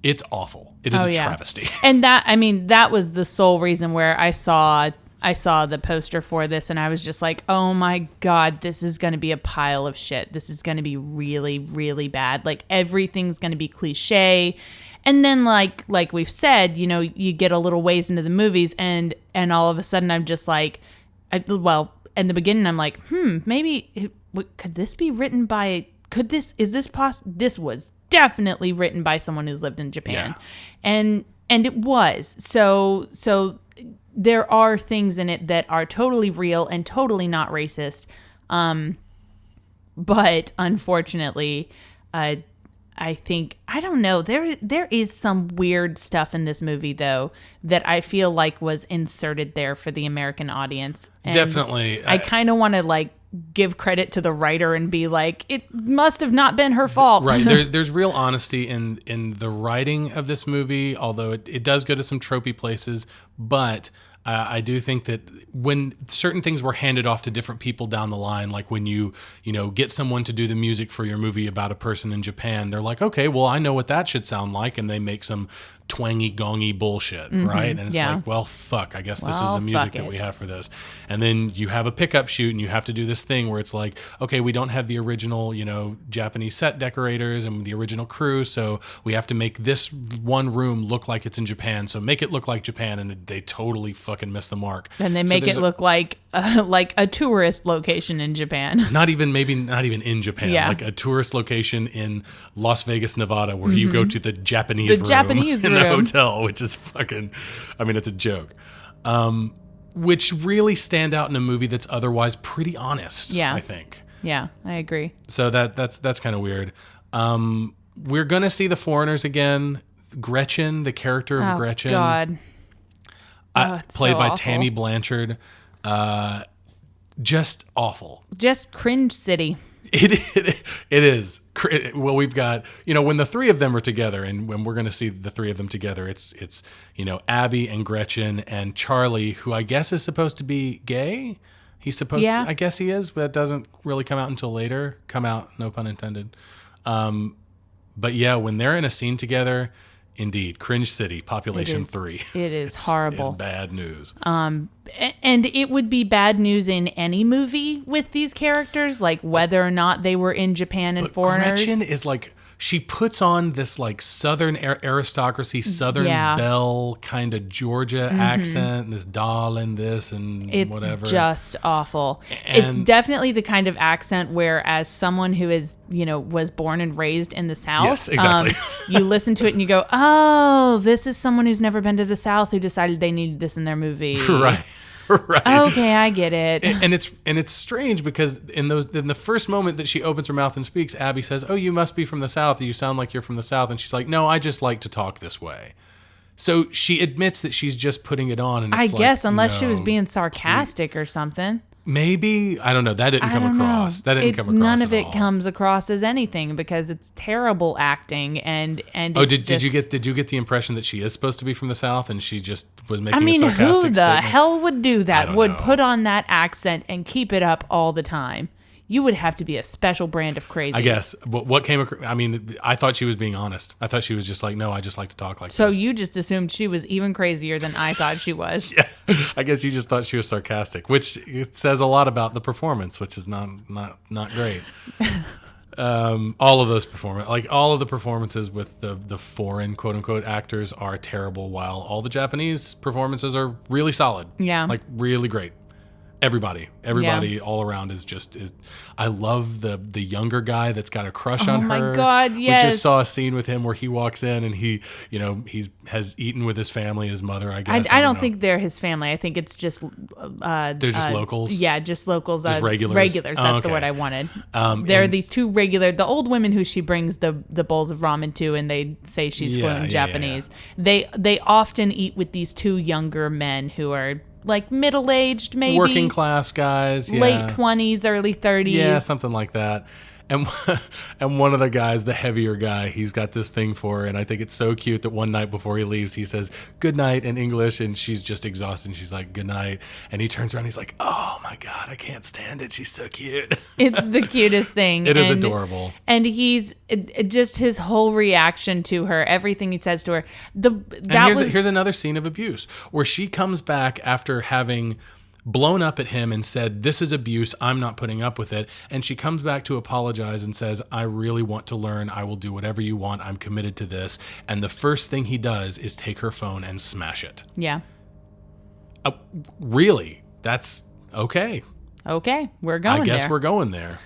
It's awful. It is a travesty. And that was the sole reason where I saw the poster for this, and I was just like, oh my God, this is going to be a pile of shit. This is going to be really, really bad. Like everything's going to be cliche. And then like we've said, you know, you get a little ways into the movies and all of a sudden I'm just like, in the beginning I'm like, maybe could this be written by, this was definitely written by someone who's lived in Japan. Yeah. And it was. So there are things in it that are totally real and totally not racist. But unfortunately, I think, I don't know, there is some weird stuff in this movie, though, that I feel like was inserted there for the American audience. And definitely. I kind of want to, like, give credit to the writer and be like, it must have not been her fault. Right. There's real honesty in the writing of this movie, although it does go to some tropey places, but I do think that when certain things were handed off to different people down the line, like when you get someone to do the music for your movie about a person in Japan, they're like, okay, well, I know what that should sound like, and they make some twangy, gongy bullshit, right? And it's like, well, fuck, I guess this is the music that we have for this. And then you have a pickup shoot, and you have to do this thing where it's like, okay, we don't have the original, Japanese set decorators and the original crew, so we have to make this one room look like it's in Japan, so make it look like Japan, and they totally fucking miss the mark. And they make it look like a tourist location in Japan. Not even in Japan, like a tourist location in Las Vegas, Nevada, where you go to the Japanese room. The hotel, which is fucking, I mean, it's a joke. Which really stand out in a movie that's otherwise pretty honest, I think. Yeah, I agree. So that's kind of weird. We're going to see the foreigners again. Gretchen, the character of Gretchen. God. Played by awful. Tammy Blanchard. Just awful. Just cringe city. It is. Well, we've got, when the three of them are together, and when we're going to see the three of them together, it's Abby and Gretchen and Charlie, who I guess is supposed to be gay. He's supposed to, I guess he is, but that doesn't really come out until later. Come out, no pun intended. But yeah, when they're in a scene together, Indeed. Cringe City, population It is- 3. It is horrible. It's bad news. And it would be bad news in any movie with these characters, like whether or not they were in Japan and foreigners. Gretchen is like, she puts on this like Southern aristocracy, Southern Yeah. belle kind of Georgia accent, and this darling, this and It's whatever. just awful. It's And- definitely the kind of accent where, as someone who is, was born and raised in the South, Yes, exactly. you listen to it and you go, oh, this is someone who's never been to the South who decided they needed this in their movie. Right. Right. Okay, I get it. And it's strange because in the first moment that she opens her mouth and speaks, Abby says, "Oh, you must be from the South. You sound like you're from the South." And she's like, "No, I just like to talk this way." So she admits that she's just putting it on. And I it's guess, like, unless she no, was being sarcastic or something. maybe, I don't know. That didn't I come don't across. know. That didn't come across. None of at it all. comes across as anything because it's terrible acting and Oh, it's did you just- get the impression that she is supposed to be from the South and she just was making I mean, a who sarcastic the statement? hell would do I that? don't Would know. put on that accent and keep it up all the time? You would have to be a special brand of crazy. I guess. But what came across? I mean, I thought she was being honest. I thought she was just like, "No, I just like to talk like So this." you just assumed she was even crazier than I thought she was. I guess you just thought she was sarcastic, which it says a lot about the performance, which is not great. All of those all of the performances with the foreign quote unquote actors are terrible, while all the Japanese performances are really solid. Yeah. like really great. Everybody all around is. I love the younger guy that's got a crush on her. Oh my God, We yes. just saw a scene with him where he walks in and he has eaten with his family, his mother, I guess. I don't know. think they're his family. I think it's just They're just locals? Yeah, just locals. Just regulars? Regulars. That's Oh, the okay. word I wanted. and- There are these two the old women who she brings the bowls of ramen to, and they say she's Yeah, fluent in yeah, Japanese. They often eat with these two younger men who are like middle-aged, maybe working class guys, yeah. late 20s, early 30s. Yeah, something like that. And and one of the guys, the heavier guy, he's got this thing for her, and I think it's so cute that one night before he leaves, he says "good night" in English, and she's just exhausted, and she's like "good night," and he turns around, he's like, "Oh my God, I can't stand it. She's so cute." It's the cutest thing. It is adorable. And he's just his whole reaction to her, everything he says to her. Here's another scene of abuse where she comes back after having blown up at him and said, "This is abuse. I'm not putting up with it." And she comes back to apologize and says, "I really want to learn. I will do whatever you want. I'm committed to this." And the first thing he does is take her phone and smash it. Yeah. Really? That's okay. Okay, we're going I guess there. we're going there.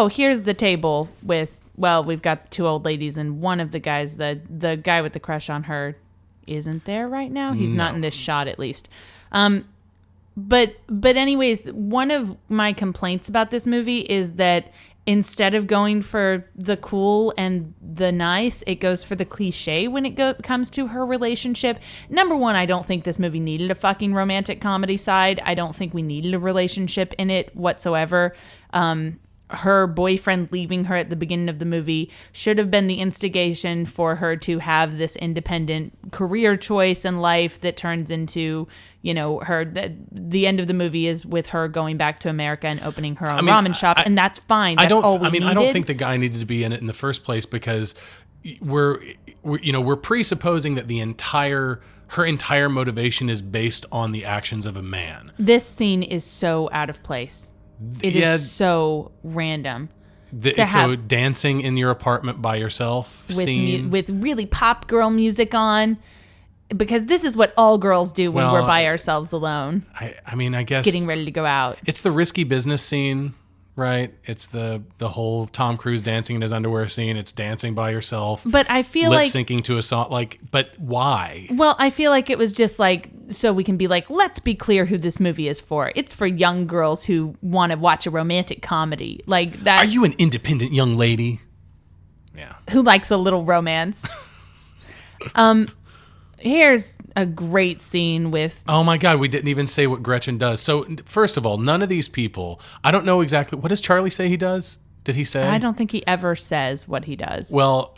Here's the table with, we've got the two old ladies and one of the guys, the guy with the crush on her isn't there right now. He's not in this shot, at least. But anyways, one of my complaints about this movie is that instead of going for the cool and the nice, it goes for the cliche when it comes to her relationship. Number one, I don't think this movie needed a fucking romantic comedy side. I don't think we needed a relationship in it whatsoever. Her boyfriend leaving her at the beginning of the movie should have been the instigation for her to have this independent career choice in life that turns into, the end of the movie is with her going back to America and opening her own ramen shop, and that's fine. That's all we needed. I don't think the guy needed to be in it in the first place because we're presupposing that her entire motivation is based on the actions of a man. This scene is so out of place. It Yeah. is so random. So dancing in your apartment by yourself scene. With really pop girl music on, because this is what all girls do when we're by ourselves alone, I guess getting ready to go out. it's the risky business scene, right? It's the whole Tom Cruise dancing in his underwear scene. It's dancing by yourself. But I feel lip like syncing to a song. But why? Well, I feel like it was just like, so we can be like, let's be clear who this movie is for. It's for young girls who want to watch a romantic comedy like that. Are you an independent young lady? Yeah. Who likes a little romance? Here's a great scene with. Oh my God, we didn't even say what Gretchen does. So first of all, none of these people, I don't know exactly, what does Charlie say he does? Did he say? I don't think he ever says what he does. Well,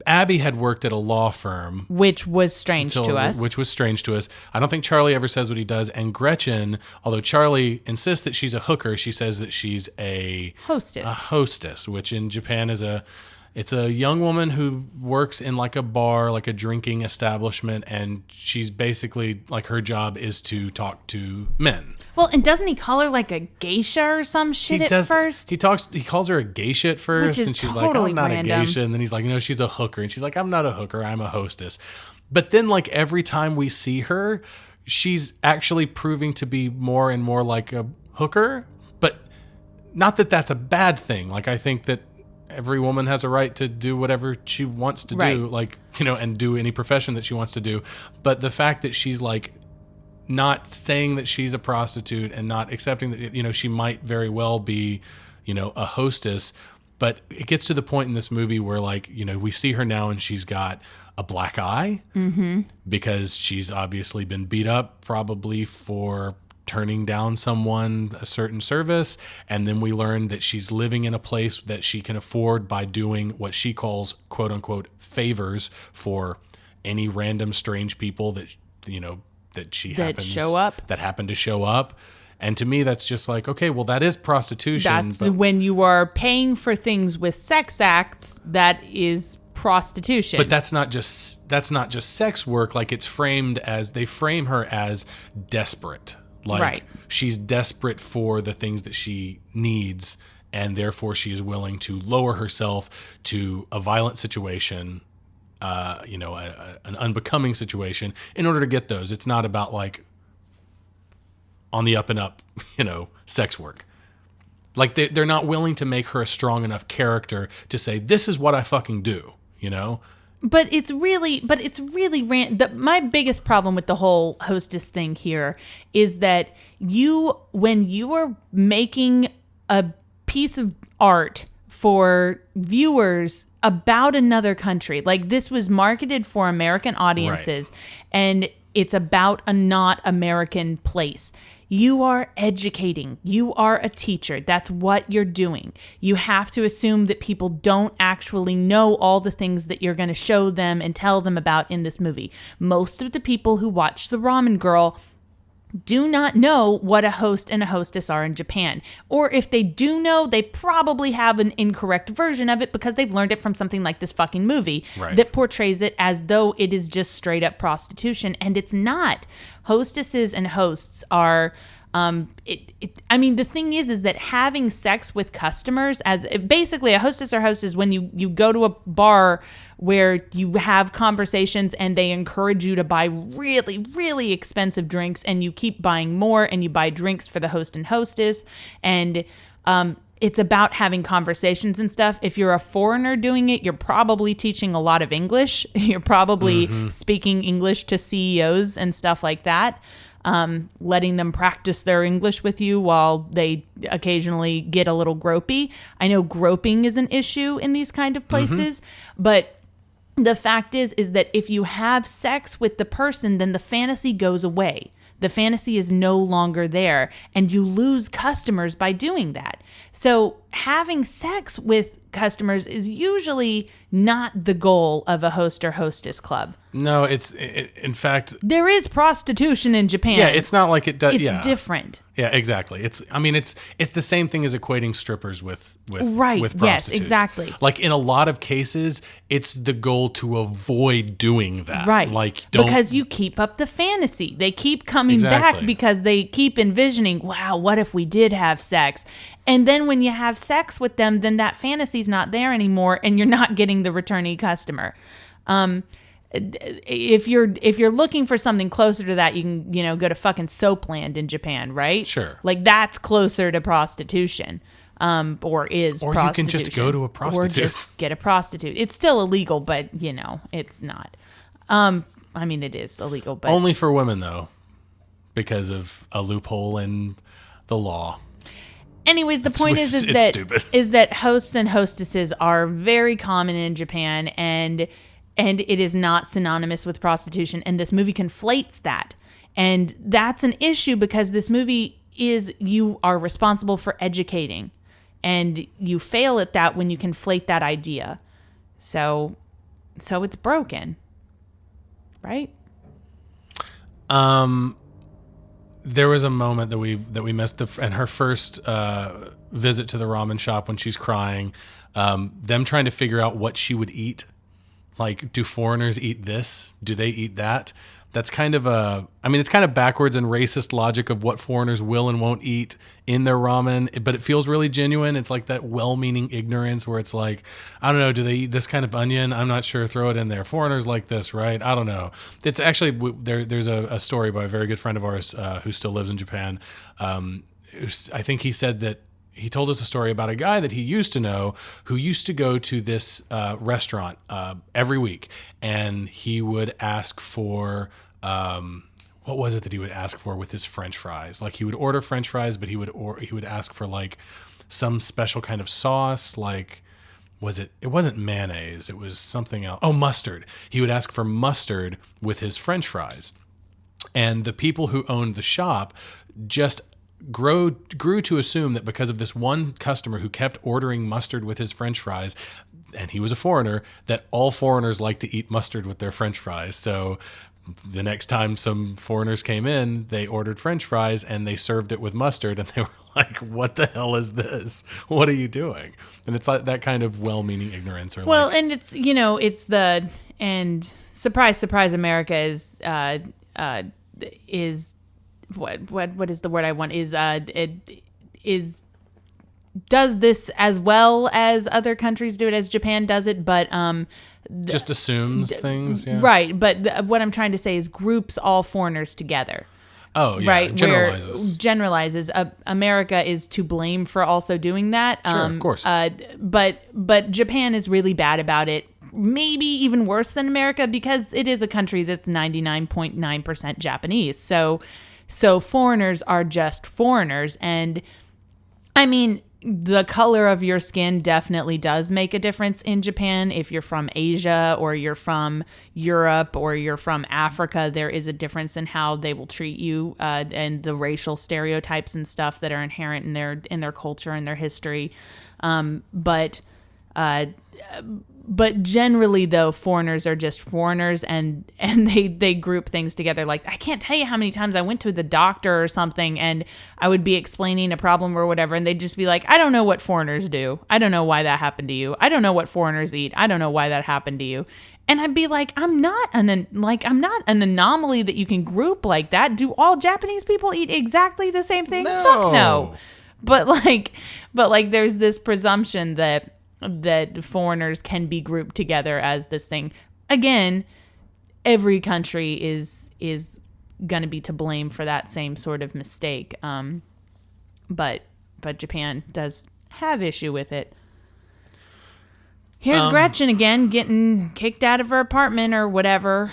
Abby had worked at a law firm. Which was strange to us. Which was strange to us. I don't think Charlie ever says what he does. And Gretchen, although Charlie insists that she's a hooker, she says that she's a Hostess. hostess, which in Japan is It's a young woman who works in like a bar, like a drinking establishment, and she's basically like her job is to talk to men. Well, and doesn't he call her like a geisha or some shit at first? He calls her a geisha at first, Which is and she's totally like, I'm not random. a geisha. And then he's like, no, she's a hooker. And she's like, I'm not a hooker, I'm a hostess. But then like every time we see her, she's actually proving to be more and more like a hooker. But not that that's a bad thing. Like, I think that every woman has a right to do whatever she wants to do, like, you know, and do any profession that she wants to do. But the fact that she's like not saying that she's a prostitute and not accepting that, you know, she might very well be, you know, a hostess. But it gets to the point in this movie where, like, you know, we see her now and she's got a black eye because she's obviously been beat up, probably for turning down someone, a certain service. And then we learn that she's living in a place that she can afford by doing what she calls, quote unquote, favors for any random strange people that, you know, that happen to show up. And to me, that's just like, okay, well, that is prostitution. That's when you are paying for things with sex acts, that is prostitution. But that's not just sex work. Like, it's framed as, they frame her as desperate. Like, she's desperate for the things that she needs, and therefore she is willing to lower herself to a violent situation, you know, an unbecoming situation in order to get those. It's not about like on the up and up, you know, sex work. Like, they're not willing to make her a strong enough character to say, this is what I fucking do, you know? But it's really my biggest problem with the whole hostess thing here is that when you are making a piece of art for viewers about another country, like this was marketed for American audiences, and it's about a not American place. You are educating. You are a teacher. That's what you're doing. You have to assume that people don't actually know all the things that you're going to show them and tell them about in this movie. Most of the people who watch The Ramen Girl do not know what a host and a hostess are in Japan. Or if they do know, they probably have an incorrect version of it because they've learned it from something like this fucking movie that portrays it as though it is just straight up prostitution. And it's not. Hostesses and hosts are... I mean, the thing is that having sex with customers, as basically a hostess or host, is when you go to a bar where you have conversations and they encourage you to buy really, really expensive drinks, and you keep buying more, and you buy drinks for the host and hostess. And it's about having conversations and stuff. If you're a foreigner doing it, you're probably teaching a lot of English. You're probably speaking English to CEOs and stuff like that. Letting them practice their English with you while they occasionally get a little gropey. I know groping is an issue in these kind of places, but the fact is that if you have sex with the person, then the fantasy goes away. The fantasy is no longer there, and you lose customers by doing that. So having sex with customers is usually not the goal of a host or hostess club. No, in fact, there is prostitution in Japan. Yeah, it's not like it does. It's different. Yeah, exactly. It's the same thing as equating strippers with prostitutes. Yes, exactly. Like, in a lot of cases, it's the goal to avoid doing that. Right. Like, because you keep up the fantasy. They keep coming back because they keep envisioning, wow, what if we did have sex? And then when you have sex with them, then that fantasy's not there anymore, and you're not getting the returnee customer. If you're looking for something closer to that, you can, go to fucking Soapland in Japan, right? Sure. Like, that's closer to prostitution. Or prostitution. You can just go to a prostitute. Or just get a prostitute. It's still illegal, but, it's not. I mean, it is illegal, but... Only for women, though, because of a loophole in the law. Anyways, the point is that hosts and hostesses are very common in Japan, and it is not synonymous with prostitution, and this movie conflates that. And that's an issue because this movie you are responsible for educating, and you fail at that when you conflate that idea. So it's broken. Right? There was a moment that we missed, and her first visit to the ramen shop when she's crying. them trying to figure out what she would eat. Like, do foreigners eat this? Do they eat that? That's kind of it's kind of backwards and racist logic of what foreigners will and won't eat in their ramen, but it feels really genuine. It's like that well-meaning ignorance where it's like, I don't know, do they eat this kind of onion? I'm not sure. Throw it in there. Foreigners like this, right? I don't know. It's actually, there's a story by a very good friend of ours who still lives in Japan. I think he said that he told us a story about a guy that he used to know who used to go to this restaurant every week, and he would ask for what was it that he would ask for with his French fries? Like, he would order French fries, but he would ask for like some special kind of sauce. Like, it wasn't mayonnaise, it was something else. Oh, mustard. He would ask for mustard with his French fries, and the people who owned the shop just grew to assume that because of this one customer who kept ordering mustard with his French fries, and he was a foreigner, that all foreigners like to eat mustard with their French fries. So the next time some foreigners came in, they ordered French fries and they served it with mustard, and they were like, what the hell is this? What are you doing? And it's like that kind of well-meaning ignorance. And it's and surprise, surprise, America is what is the word I want is does this as well as other countries do it, as Japan does it, but just assumes things, yeah. Right? But what I'm trying to say is groups all foreigners together. Oh, yeah. Right, Generalizes. America is to blame for also doing that. Sure, of course. But Japan is really bad about it. Maybe even worse than America, because it is a country that's 99.9% Japanese. So foreigners are just foreigners. And I mean, the color of your skin definitely does make a difference in Japan. If you're from Asia or you're from Europe or you're from Africa, there is a difference in how they will treat you, and the racial stereotypes and stuff that are inherent in their culture and their history. But generally, though, foreigners are just foreigners, and they group things together. Like, I can't tell you how many times I went to the doctor or something, and I would be explaining a problem or whatever, and they'd just be like, I don't know what foreigners do. I don't know why that happened to you. I don't know what foreigners eat. I don't know why that happened to you. And I'd be like, I'm not an anomaly that you can group like that. Do all Japanese people eat exactly the same thing? No. Fuck no. But there's this presumption that foreigners can be grouped together as this thing. Again, every country is going to be to blame for that same sort of mistake. But Japan does have issue with it. Here's Gretchen again, getting kicked out of her apartment or whatever,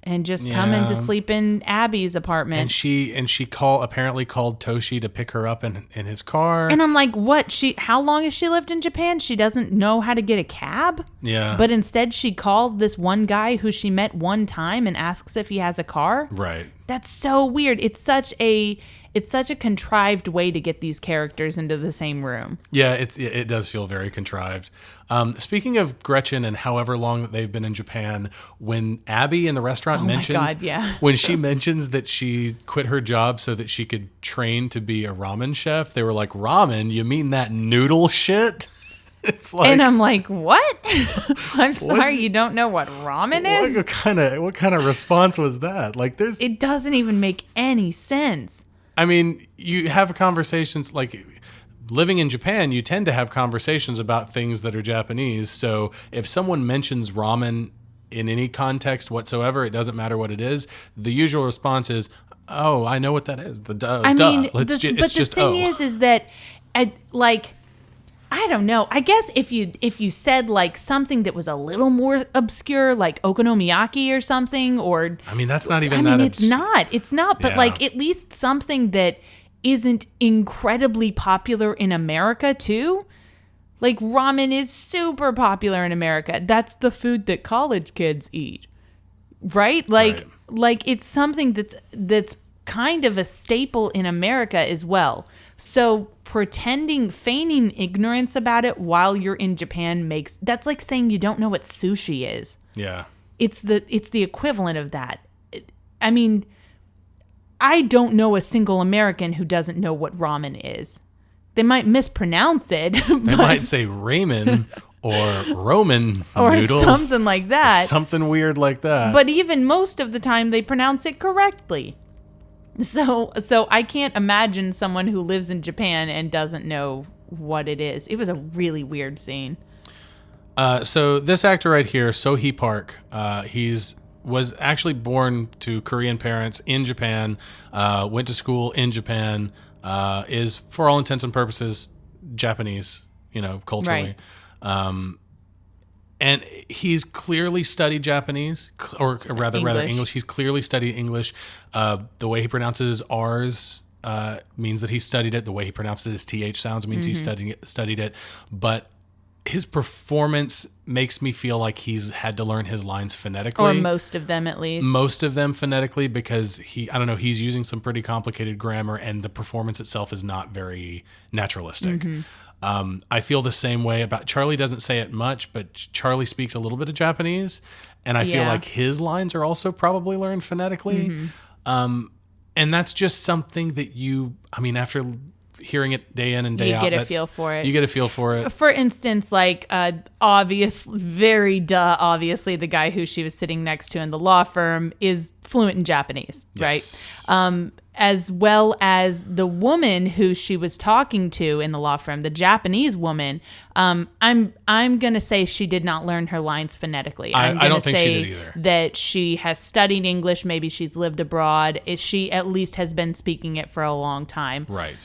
and just coming to sleep in Abby's apartment. And she apparently called Toshi to pick her up in his car. And I'm like, what? How long has she lived in Japan? She doesn't know how to get a cab? Yeah. But instead she calls this one guy who she met one time and asks if he has a car? Right. That's so weird. It's such a contrived way to get these characters into the same room. Yeah, it does feel very contrived. Speaking of Gretchen and however long that they've been in Japan, when Abby in the restaurant when she mentions that she quit her job so that she could train to be a ramen chef, they were like, ramen? You mean that noodle shit? It's like, and I'm like, what? I'm sorry, you don't know what ramen is? What kind of response was that? Like, it doesn't even make any sense. I mean, you have conversations, like, living in Japan, you tend to have conversations about things that are Japanese. So if someone mentions ramen in any context whatsoever, it doesn't matter what it is, the usual response is, oh, I know what that is. But the thing is that, I don't know. I guess if you said like something that was a little more obscure, like okonomiyaki or something, or I mean, that's not even that obscure. It's not. But like at least something that isn't incredibly popular in America too. Like ramen is super popular in America. That's the food that college kids eat, right? Like it's something that's kind of a staple in America as well. So feigning ignorance about it while you're in Japan that's like saying you don't know what sushi is. Yeah. It's the equivalent of that. I mean, I don't know a single American who doesn't know what ramen is. They might mispronounce it. They might say ramen or Roman or noodles. something like that. Something weird like that. But even most of the time, they pronounce it correctly. So I can't imagine someone who lives in Japan and doesn't know what it is. It was a really weird scene. So this actor right here, So-hee Park, was actually born to Korean parents in Japan, went to school in Japan, is, for all intents and purposes, Japanese, culturally. Right. And he's clearly studied Japanese, or rather English. He's clearly studied English. The way he pronounces his R's means that he studied it. The way he pronounces his TH sounds means he's studied it. But his performance makes me feel like he's had to learn his lines phonetically. Or most of them, at least. Most of them phonetically, because he's using some pretty complicated grammar, and the performance itself is not very naturalistic. I feel the same way about Charlie. Doesn't say it much, but Charlie speaks a little bit of Japanese, and I feel like his lines are also probably learned phonetically. And that's just something that after hearing it day in and day out, you get a feel for it. You get a feel for it. For instance, like obviously the guy who she was sitting next to in the law firm is fluent in Japanese, Yes. right? As well as the woman who she was talking to in the law firm, the Japanese woman. I'm gonna say she did not learn her lines phonetically. I don't think she did either. That she has studied English. Maybe she's lived abroad. She at least has been speaking it for a long time. Right.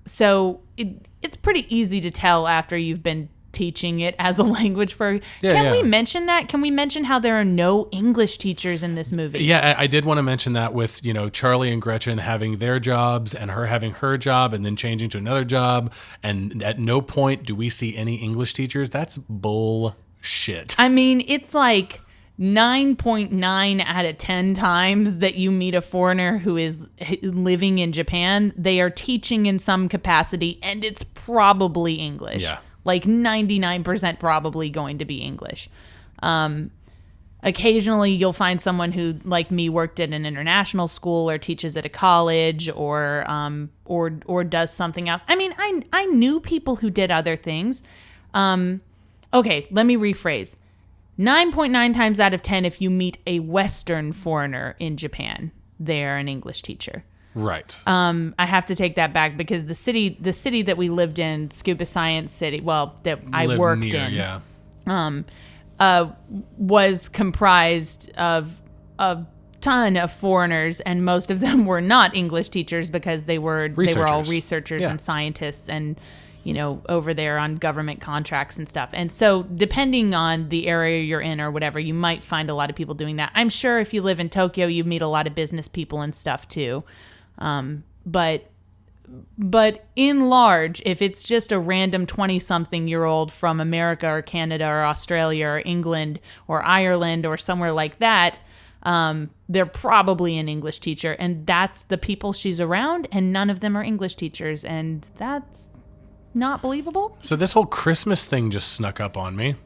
So it's pretty easy to tell after you've been teaching it as a language for. Can we mention that? Can we mention how there are no English teachers in this movie? Yeah, I did want to mention that with, Charlie and Gretchen having their jobs and her having her job and then changing to another job. And at no point do we see any English teachers. That's bullshit. I mean, it's like 9.9 out of 10 times that you meet a foreigner who is living in Japan, they are teaching in some capacity, and it's probably English. Yeah. Like 99% probably going to be English. Occasionally you'll find someone who, like me, worked at an international school or teaches at a college or does something else. I mean, I knew people who did other things. Okay, let me rephrase. 9.9 times out of 10, if you meet a Western foreigner in Japan, they're an English teacher. Right. I have to take that back because the city that we lived in, Scuba Science City, that I worked near, in, was comprised of a ton of foreigners, and most of them were not English teachers because they were all researchers and scientists and over there on government contracts and stuff. And so depending on the area you're in or whatever, you might find a lot of people doing that. I'm sure if you live in Tokyo, you meet a lot of business people and stuff too. But in large, if it's just a random 20-something-year-old from America or Canada or Australia or England or Ireland or somewhere like that, they're probably an English teacher. And that's the people she's around, and none of them are English teachers. And that's not believable. So this whole Christmas thing just snuck up on me.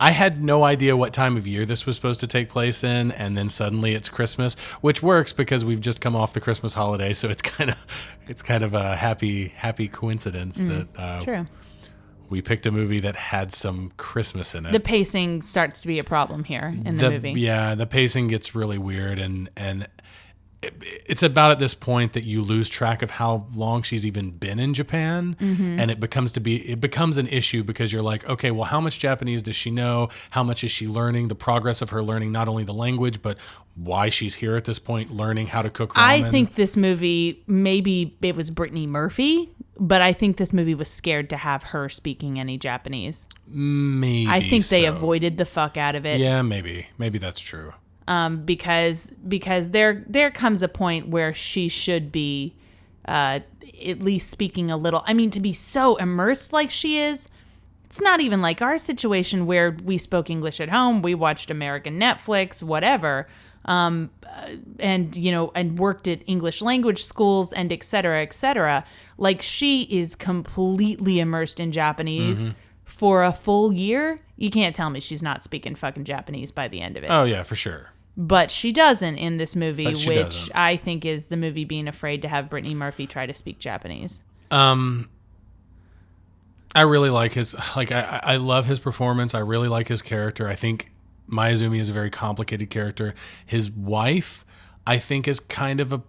I had no idea what time of year this was supposed to take place in, and then suddenly it's Christmas, which works because we've just come off the Christmas holiday, so it's kind of a happy coincidence that True. We picked a movie that had some Christmas in it. The pacing starts to be a problem here in the movie. Yeah, the pacing gets really weird, and it's about at this point that you lose track of how long she's even been in Japan, and it becomes an issue because you're like, okay, well, how much Japanese does she know? How much is she learning? The progress of her learning not only the language, but why she's here at this point, learning how to cook ramen. I think this movie, maybe it was Brittany Murphy, but I think this movie was scared to have her speaking any Japanese. Maybe I think they avoided the fuck out of it. Yeah, maybe that's true. Because there comes a point where she should be at least speaking a little. I mean, to be so immersed like she is, it's not even like our situation where we spoke English at home, we watched American Netflix, whatever, and worked at English language schools and et cetera, et cetera. Like, she is completely immersed in Japanese for a full year. You can't tell me she's not speaking fucking Japanese by the end of it. Oh yeah, for sure. But she doesn't in this movie, which doesn't. I think is the movie being afraid to have Brittany Murphy try to speak Japanese. I really like his, I love his performance. I really like his character. I think Mayuzumi is a very complicated character. His wife, I think, is kind of a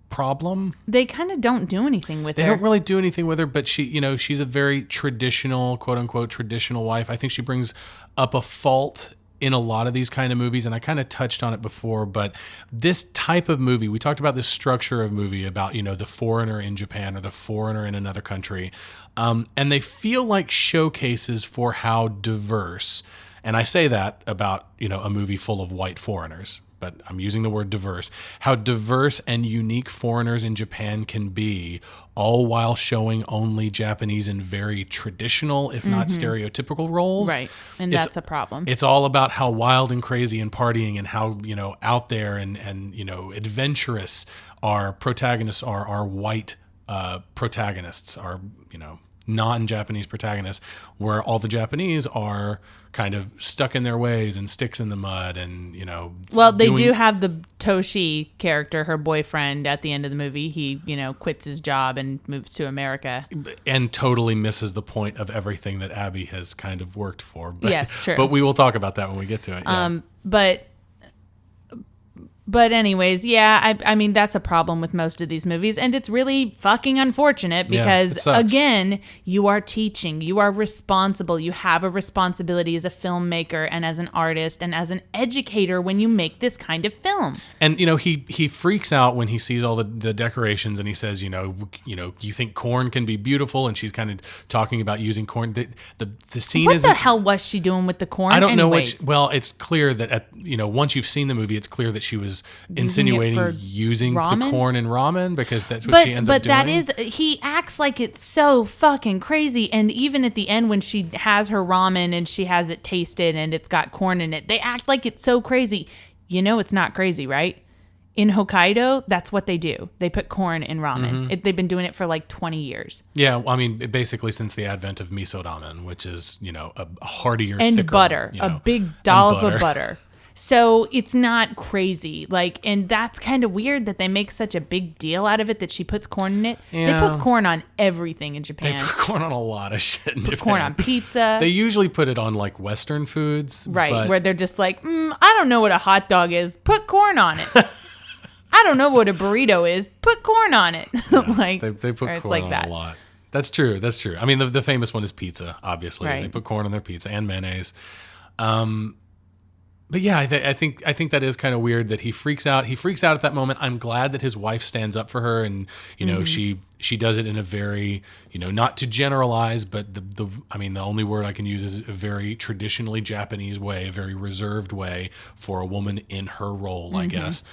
problem. They kind of don't do anything with her. They don't really do anything with her, but she's a very traditional, quote unquote, traditional wife. I think she brings up a fault in a lot of these kind of movies, and I kind of touched on it before, but this type of movie, we talked about this structure of movie about, the foreigner in Japan or the foreigner in another country, and they feel like showcases for how diverse, and I say that about, a movie full of white foreigners, but I'm using the word diverse, how diverse and unique foreigners in Japan can be, all while showing only Japanese in very traditional, if not stereotypical roles. Right. And that's a problem. It's all about how wild and crazy and partying and how, out there and adventurous our protagonists are, our white protagonists, our, non-Japanese protagonists, where all the Japanese are kind of stuck in their ways and sticks in the mud and, Well, they do have the Toshi character, her boyfriend, at the end of the movie. He, quits his job and moves to America. And totally misses the point of everything that Abby has kind of worked for. But, yes, true. But we will talk about that when we get to it. Yeah. But anyways, yeah, I mean, that's a problem with most of these movies. And it's really fucking unfortunate because, again, you are teaching. You are responsible. You have a responsibility as a filmmaker and as an artist and as an educator when you make this kind of film. And, he freaks out when he sees all the decorations and he says, you think corn can be beautiful? And she's kind of talking about using corn. The scene is... What the hell was she doing with the corn? I don't know well, it's clear that, once you've seen the movie, it's clear that she was insinuating using the corn in ramen because that's what she ends up doing. But he acts like it's so fucking crazy. And even at the end when she has her ramen and she has it tasted and it's got corn in it, they act like it's so crazy. It's not crazy, right? In Hokkaido, that's what they do. They put corn in ramen. They've been doing it for like 20 years. Yeah, well, I mean, basically since the advent of miso ramen, which is, a heartier, and thicker... butter, a big dollop of butter. So it's not crazy. And that's kind of weird that they make such a big deal out of it that she puts corn in it. Yeah. They put corn on everything in Japan. They put corn on a lot of shit in Japan. Corn on pizza. They usually put it on like Western foods. Right, where they're just like, I don't know what a hot dog is. Put corn on it. I don't know what a burrito is. Put corn on it. Yeah, they put corn on a lot. That's true. I mean, the famous one is pizza, obviously. Right. They put corn on their pizza and mayonnaise. But yeah, I think that is kind of weird that he freaks out. He freaks out at that moment. I'm glad that his wife stands up for her, and she does it in a very, not to generalize, but the only word I can use is a very traditionally Japanese way, a very reserved way for a woman in her role, I guess,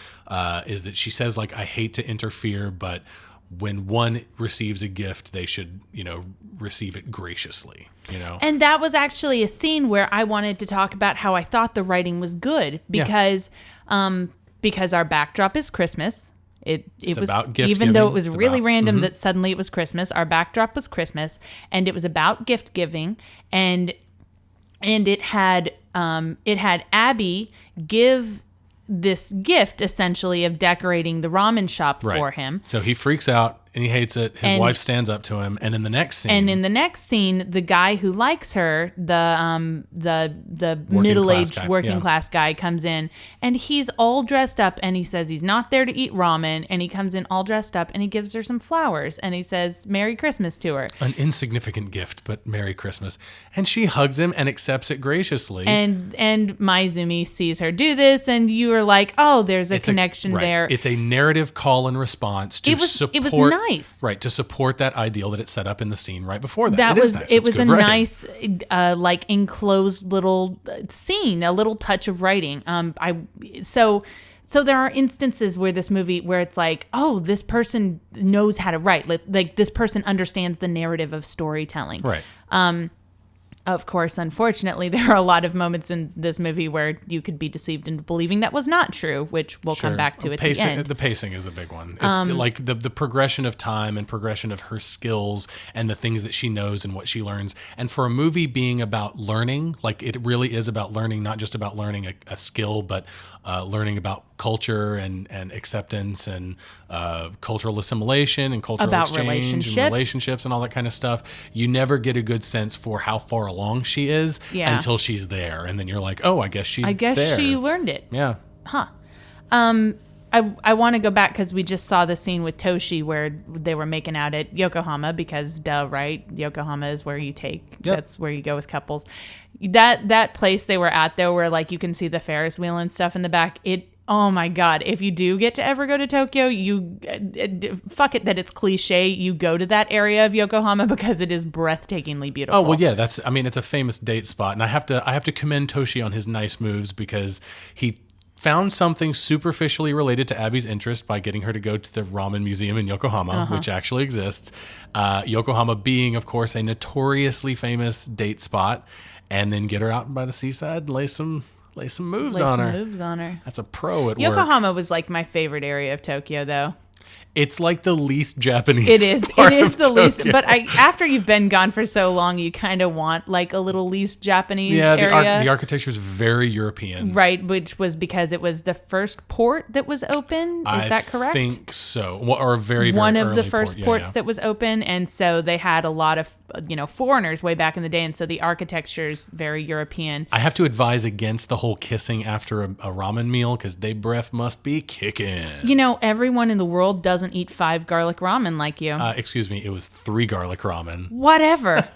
is that she says like, I hate to interfere, but when one receives a gift, they should, receive it graciously, And that was actually a scene where I wanted to talk about how I thought the writing was good because our backdrop is Christmas. It was about gift even giving. Though it was really random that suddenly it was Christmas. Our backdrop was Christmas, and it was about gift giving, and it had Abby give this gift essentially of decorating the ramen shop for him. So he freaks out and he hates it. His wife stands up to him, and in the next scene, the guy who likes her, the middle-aged working class guy comes in, and he's all dressed up, and he says he's not there to eat ramen, and he comes in all dressed up, and he gives her some flowers, and he says Merry Christmas to her. An insignificant gift, but Merry Christmas. And she hugs him and accepts it graciously. And Mayuzumi sees her do this, and you are like, oh, there's a connection there. It's a narrative call and response to support. It was nice. Right, to support that ideal that it set up in the scene right before that. It was a nice, enclosed little scene, a little touch of writing. So there are instances where it's like, oh, this person knows how to write. Like this person understands the narrative of storytelling. Right. Of course, unfortunately, there are a lot of moments in this movie where you could be deceived into believing that was not true, which we'll come back to at the end. The pacing is the big one. It's like the progression of time and progression of her skills and the things that she knows and what she learns. And for a movie being about learning, like it really is about learning, not just about learning a skill, but learning about culture and acceptance and cultural assimilation and cultural About exchange and relationships and all that kind of stuff. You never get a good sense for how far along she is until she's there. And then you're like, oh, I guess she's there. I guess she learned it. Yeah. Huh. I want to go back because we just saw the scene with Toshi where they were making out at Yokohama because, duh, right? Yokohama is where you that's where you go with couples. That place they were at, though, where like you can see the Ferris wheel and stuff in the back, oh my God, if you do get to ever go to Tokyo, you fuck it that it's cliche. You go to that area of Yokohama because it is breathtakingly beautiful. Oh, well, yeah, it's a famous date spot. And I have to commend Toshi on his nice moves because he found something superficially related to Abby's interest by getting her to go to the ramen museum in Yokohama, which actually exists. Yokohama being, of course, a notoriously famous date spot, and then get her out by the seaside and lay some moves on her. That's a pro at work. Yokohama was like my favorite area of Tokyo, though. It's like the least Japanese. It is. Part It is of the least. Tokyo. But after you've been gone for so long, you kind of want like a little least Japanese area. The architecture is very European. Right, which was because it was the first port that was open. Is that correct? I think so. Or a very, very one of early the first port. ports that was open, and so they had a lot of foreigners way back in the day, and so the architecture is very European. I have to advise against the whole kissing after a ramen meal because they breath must be kicking. Everyone in the world doesn't eat 5 garlic ramen like you. Excuse me, it was 3 garlic ramen. Whatever.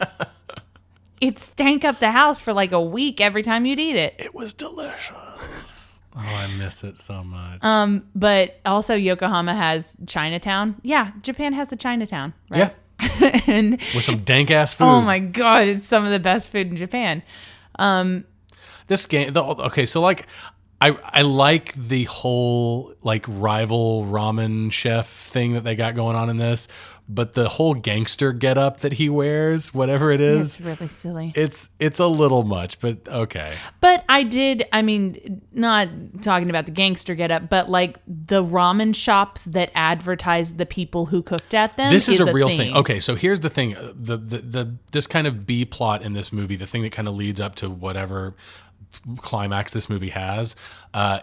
It stank up the house for like a week every time you'd eat it. It was delicious. Oh, I miss it so much. But also Yokohama has Chinatown. Yeah, Japan has a Chinatown, right? Yeah. And with some dank ass food. Oh my God, it's some of the best food in Japan. This game, okay, so like, I like the whole like rival ramen chef thing that they got going on in this, but the whole gangster getup that he wears, whatever it is, it's really silly. It's a little much, but okay. But not talking about the gangster getup, but like the ramen shops that advertise the people who cooked at them. This is a real thing. Okay, so here's the thing: this kind of B plot in this movie, the thing that kind of leads up to whatever climax this movie has,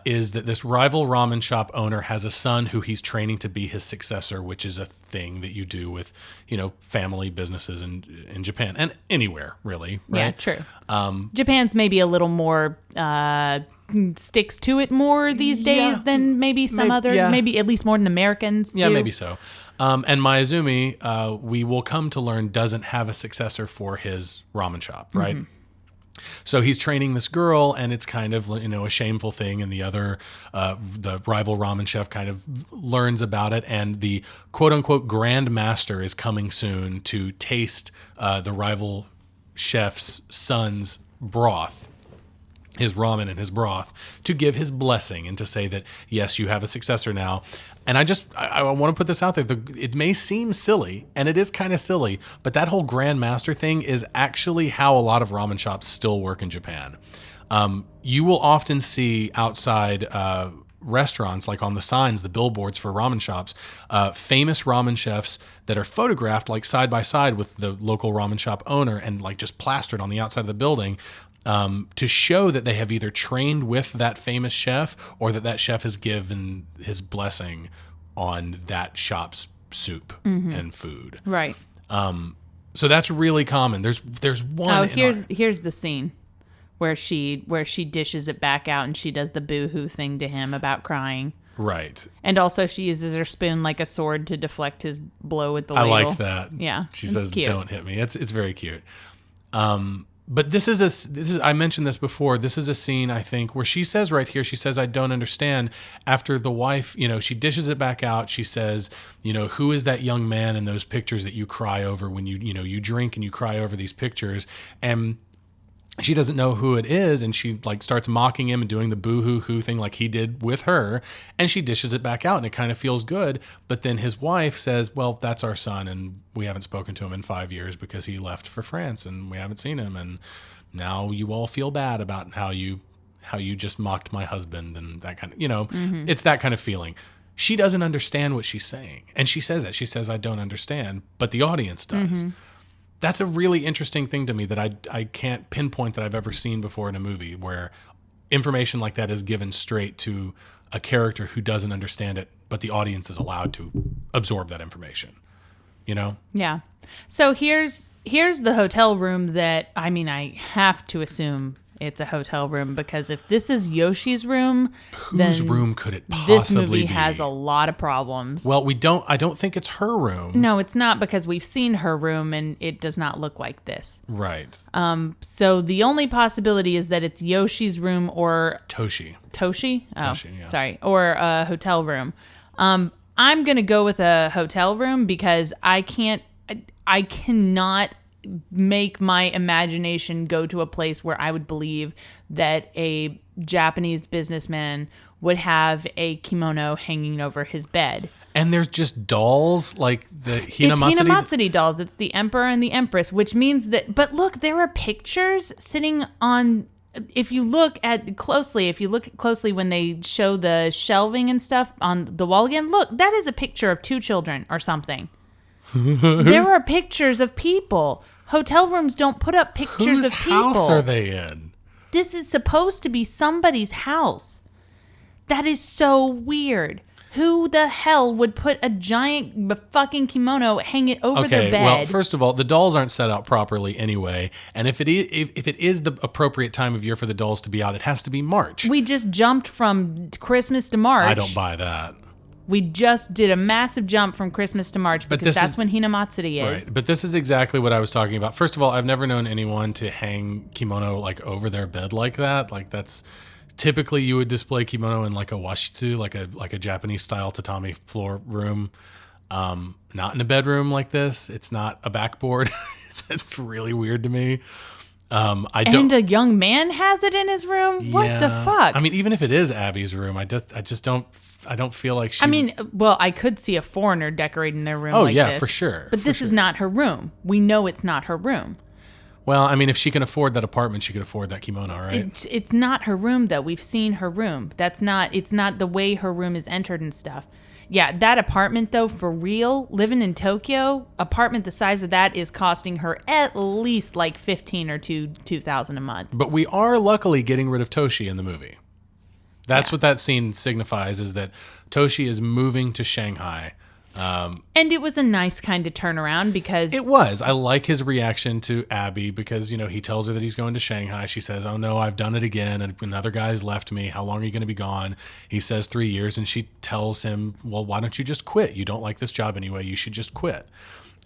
is that this rival ramen shop owner has a son who he's training to be his successor, which is a thing that you do with, family businesses in Japan and anywhere really. Right? Yeah, true. Japan's maybe a little more sticks to it more these days than maybe maybe at least more than Americans do. Yeah, maybe so. And Mayazumi, we will come to learn, doesn't have a successor for his ramen shop, right? Mm-hmm. So he's training this girl, and it's kind of a shameful thing. And the rival ramen chef kind of learns about it, and the quote unquote grand master is coming soon to taste the rival chef's son's broth, his ramen and his broth, to give his blessing and to say that yes, you have a successor now. And I want to put this out there. It may seem silly, and it is kind of silly, but that whole Grand Master thing is actually how a lot of ramen shops still work in Japan. You will often see outside restaurants, like on the signs, the billboards for ramen shops, famous ramen chefs that are photographed like side by side with the local ramen shop owner and like just plastered on the outside of the building. To show that they have either trained with that famous chef or that chef has given his blessing on that shop's soup and food. Right. So that's really common. There's one. Oh, here's the scene where she dishes it back out and she does the boo-hoo thing to him about crying. Right. And also she uses her spoon like a sword to deflect his blow with the ladle. I like that. Yeah. She says, cute. "Don't hit me." It's very cute. But this is I mentioned this before. This is a scene, I think, where she says right here, she says, "I don't understand." After the wife, she dishes it back out. She says, "Who is that young man in those pictures that you cry over when you drink and you cry over these pictures?" And she doesn't know who it is, and she like starts mocking him and doing the boo-hoo-hoo thing like he did with her, and she dishes it back out, and it kind of feels good. But then his wife says, well, that's our son, and we haven't spoken to him in 5 years because he left for France, and we haven't seen him, and now you all feel bad about how you just mocked my husband, and that kind of, it's that kind of feeling. She doesn't understand what she's saying, and she says that. She says, I don't understand, but the audience does. That's a really interesting thing to me that I can't pinpoint that I've ever seen before in a movie, where information like that is given straight to a character who doesn't understand it, but the audience is allowed to absorb that information. Yeah. So here's the hotel room that, I mean, I have to assume it's a hotel room, because if this is Yoshi's room, whose room could it possibly this movie be? has a lot of problems. Well, I don't think it's her room. No, it's not, because we've seen her room and it does not look like this. Right. So the only possibility is that it's Yoshi's room or Toshi. Toshi? Oh, Toshi, yeah. Sorry. Or a hotel room. I'm going to go with a hotel room, because I cannot make my imagination go to a place where I would believe that a Japanese businessman would have a kimono hanging over his bed. And there's just dolls, like the Hinamatsuri. It's Hinamatsuri dolls. It's the Emperor and the Empress, which means that... But look, there are pictures sitting on... If you look closely when they show the shelving and stuff on the wall again, look, that is a picture of 2 children or something. There are pictures of people. Hotel rooms don't put up pictures of people. Whose house are they in? This is supposed to be somebody's house. That is so weird. Who the hell would put a giant fucking kimono, hang it over their bed? Well, first of all, the dolls aren't set out properly anyway. And if it is the appropriate time of year for the dolls to be out, it has to be March. We just jumped from Christmas to March. I don't buy that. We just did a massive jump from Christmas to March, because that's when Hinamatsuri is. Right, but this is exactly what I was talking about. First of all, I've never known anyone to hang kimono like over their bed like that. Like that's typically you would display kimono in like a washitsu, like a Japanese style tatami floor room. Not in a bedroom like this. It's not a backboard. That's really weird to me. And a young man has it in his room? What the fuck? I mean, even if it is Abby's room, I just don't feel like she... I mean, well, I could see a foreigner decorating their room like this. Oh, yeah, this, for sure. But this is not her room. We know it's not her room. Well, I mean, if she can afford that apartment, she could afford that kimono, right? It's not her room, though. We've seen her room. It's not the way her room is entered and stuff. Yeah, that apartment, though, for real, living in Tokyo, apartment the size of that is costing her at least like $15,000 or $2,000 a month. But we are luckily getting rid of Toshi in the movie. That's what that scene signifies, is that Toshi is moving to Shanghai. And it was a nice kind of turnaround, because... It was. I like his reaction to Abby, because, he tells her that he's going to Shanghai. She says, oh no, I've done it again. And another guy's left me. How long are you going to be gone? He says 3 years. And she tells him, well, why don't you just quit? You don't like this job anyway. You should just quit.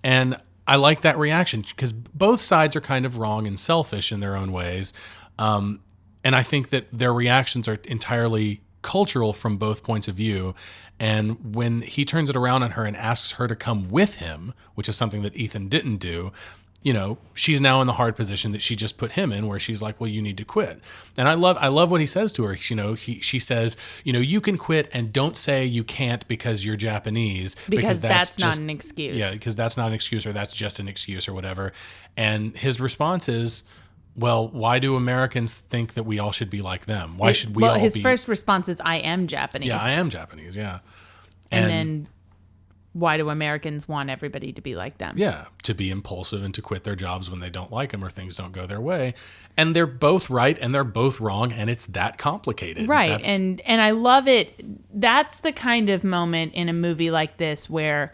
And I like that reaction, because both sides are kind of wrong and selfish in their own ways. And I think that their reactions are entirely cultural from both points of view. And when he turns it around on her and asks her to come with him, which is something that Ethan didn't do, she's now in the hard position that she just put him in, where she's like, well, you need to quit. And I love what he says to her. She says, you can quit, and don't say you can't because you're Japanese. Because that's not an excuse. Yeah, because that's not an excuse, or that's just an excuse or whatever. And his response is, well, why do Americans think that we all should be like them? Why should we all be... Well, his first response is, I am Japanese. Yeah, I am Japanese, yeah. And then, why do Americans want everybody to be like them? Yeah, to be impulsive and to quit their jobs when they don't like them or things don't go their way. And they're both right and they're both wrong, and it's that complicated. Right, and I love it. That's the kind of moment in a movie like this where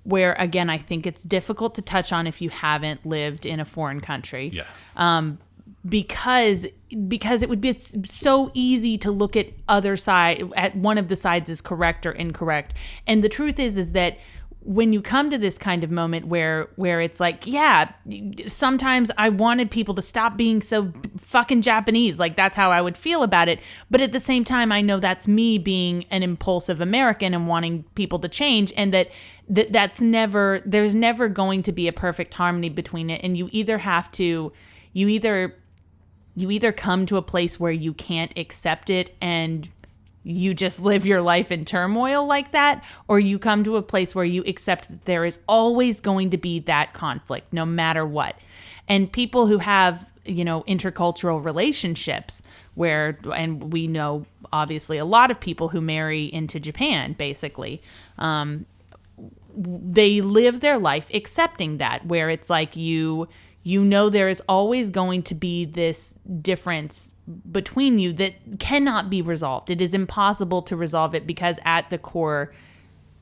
again, I think it's difficult to touch on if you haven't lived in a foreign country. Yeah. Because it would be so easy to look at one of the sides as correct or incorrect. And the truth is that when you come to this kind of moment where it's like, yeah, sometimes I wanted people to stop being so fucking Japanese. Like, that's how I would feel about it. But at the same time, I know that's me being an impulsive American and wanting people to change, and there's never going to be a perfect harmony between it. And you either have to you either come to a place where you can't accept it and you just live your life in turmoil like that, or you come to a place where you accept that there is always going to be that conflict no matter what. And people who have, intercultural relationships and we know obviously a lot of people who marry into Japan, basically, they live their life accepting that, where it's like there is always going to be this difference between you that cannot be resolved. It is impossible to resolve it because at the core,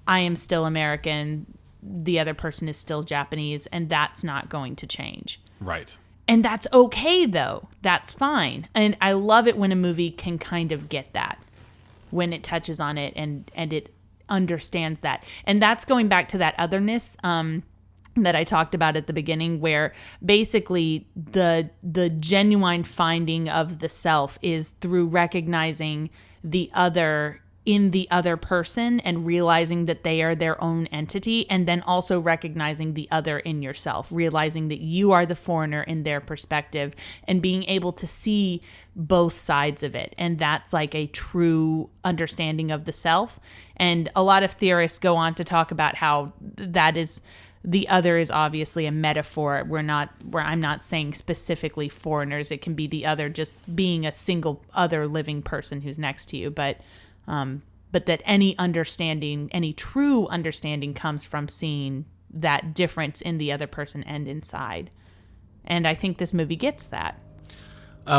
I am still American, the other person is still Japanese, and that's not going to change. Right. And that's okay, though. That's fine. And I love it when a movie can kind of get that, when it touches on it and it understands that. And that's going back to that otherness that I talked about at the beginning, where basically the genuine finding of the self is through recognizing the other in the other person and realizing that they are their own entity, and then also recognizing the other in yourself, realizing that you are the foreigner in their perspective and being able to see both sides of it. And that's like a true understanding of the self. And a lot of theorists go on to talk about how that is the other is obviously a metaphor. Where I'm not saying specifically foreigners. It can be the other just being a single other living person who's next to you. But that any true understanding comes from seeing that difference in the other person and inside. And I think this movie gets that.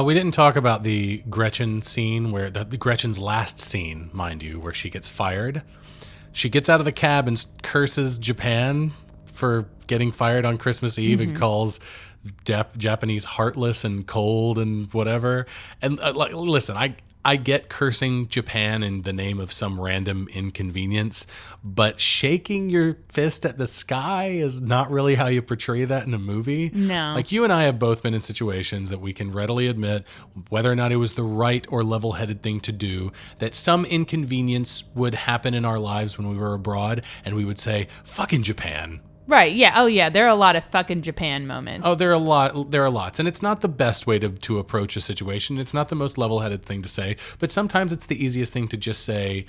We didn't talk about the Gretchen scene, where the Gretchen's last scene, mind you, where she gets fired. She gets out of the cab and curses Japan for getting fired on Christmas Eve and calls Japanese heartless and cold and whatever. And listen, I get cursing Japan in the name of some random inconvenience, but shaking your fist at the sky is not really how you portray that in a movie. No. Like, you and I have both been in situations that we can readily admit, whether or not it was the right or level-headed thing to do, that some inconvenience would happen in our lives when we were abroad, and we would say, fucking Japan. Right, yeah. Oh, yeah, there are a lot of fucking Japan moments. Oh, there are lots. And it's not the best way to approach a situation. It's not the most level-headed thing to say. But sometimes it's the easiest thing to just say,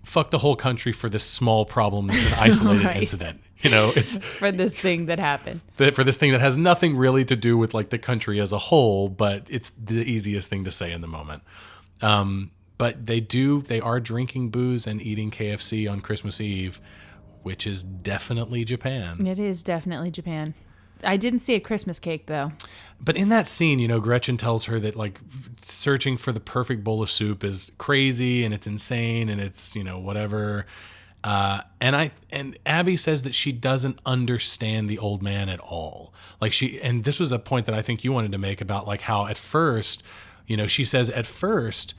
fuck the whole country for this small problem that's an isolated Right. incident. It's For this thing that happened. for this thing that has nothing really to do with like the country as a whole, but it's the easiest thing to say in the moment. But they are drinking booze and eating KFC on Christmas Eve, which is definitely Japan. It is definitely Japan. I didn't see a Christmas cake, though. But in that scene, Gretchen tells her that like searching for the perfect bowl of soup is crazy and it's insane and it's, whatever. And Abby says that she doesn't understand the old man at all. And this was a point that I think you wanted to make about like how at first, she says at first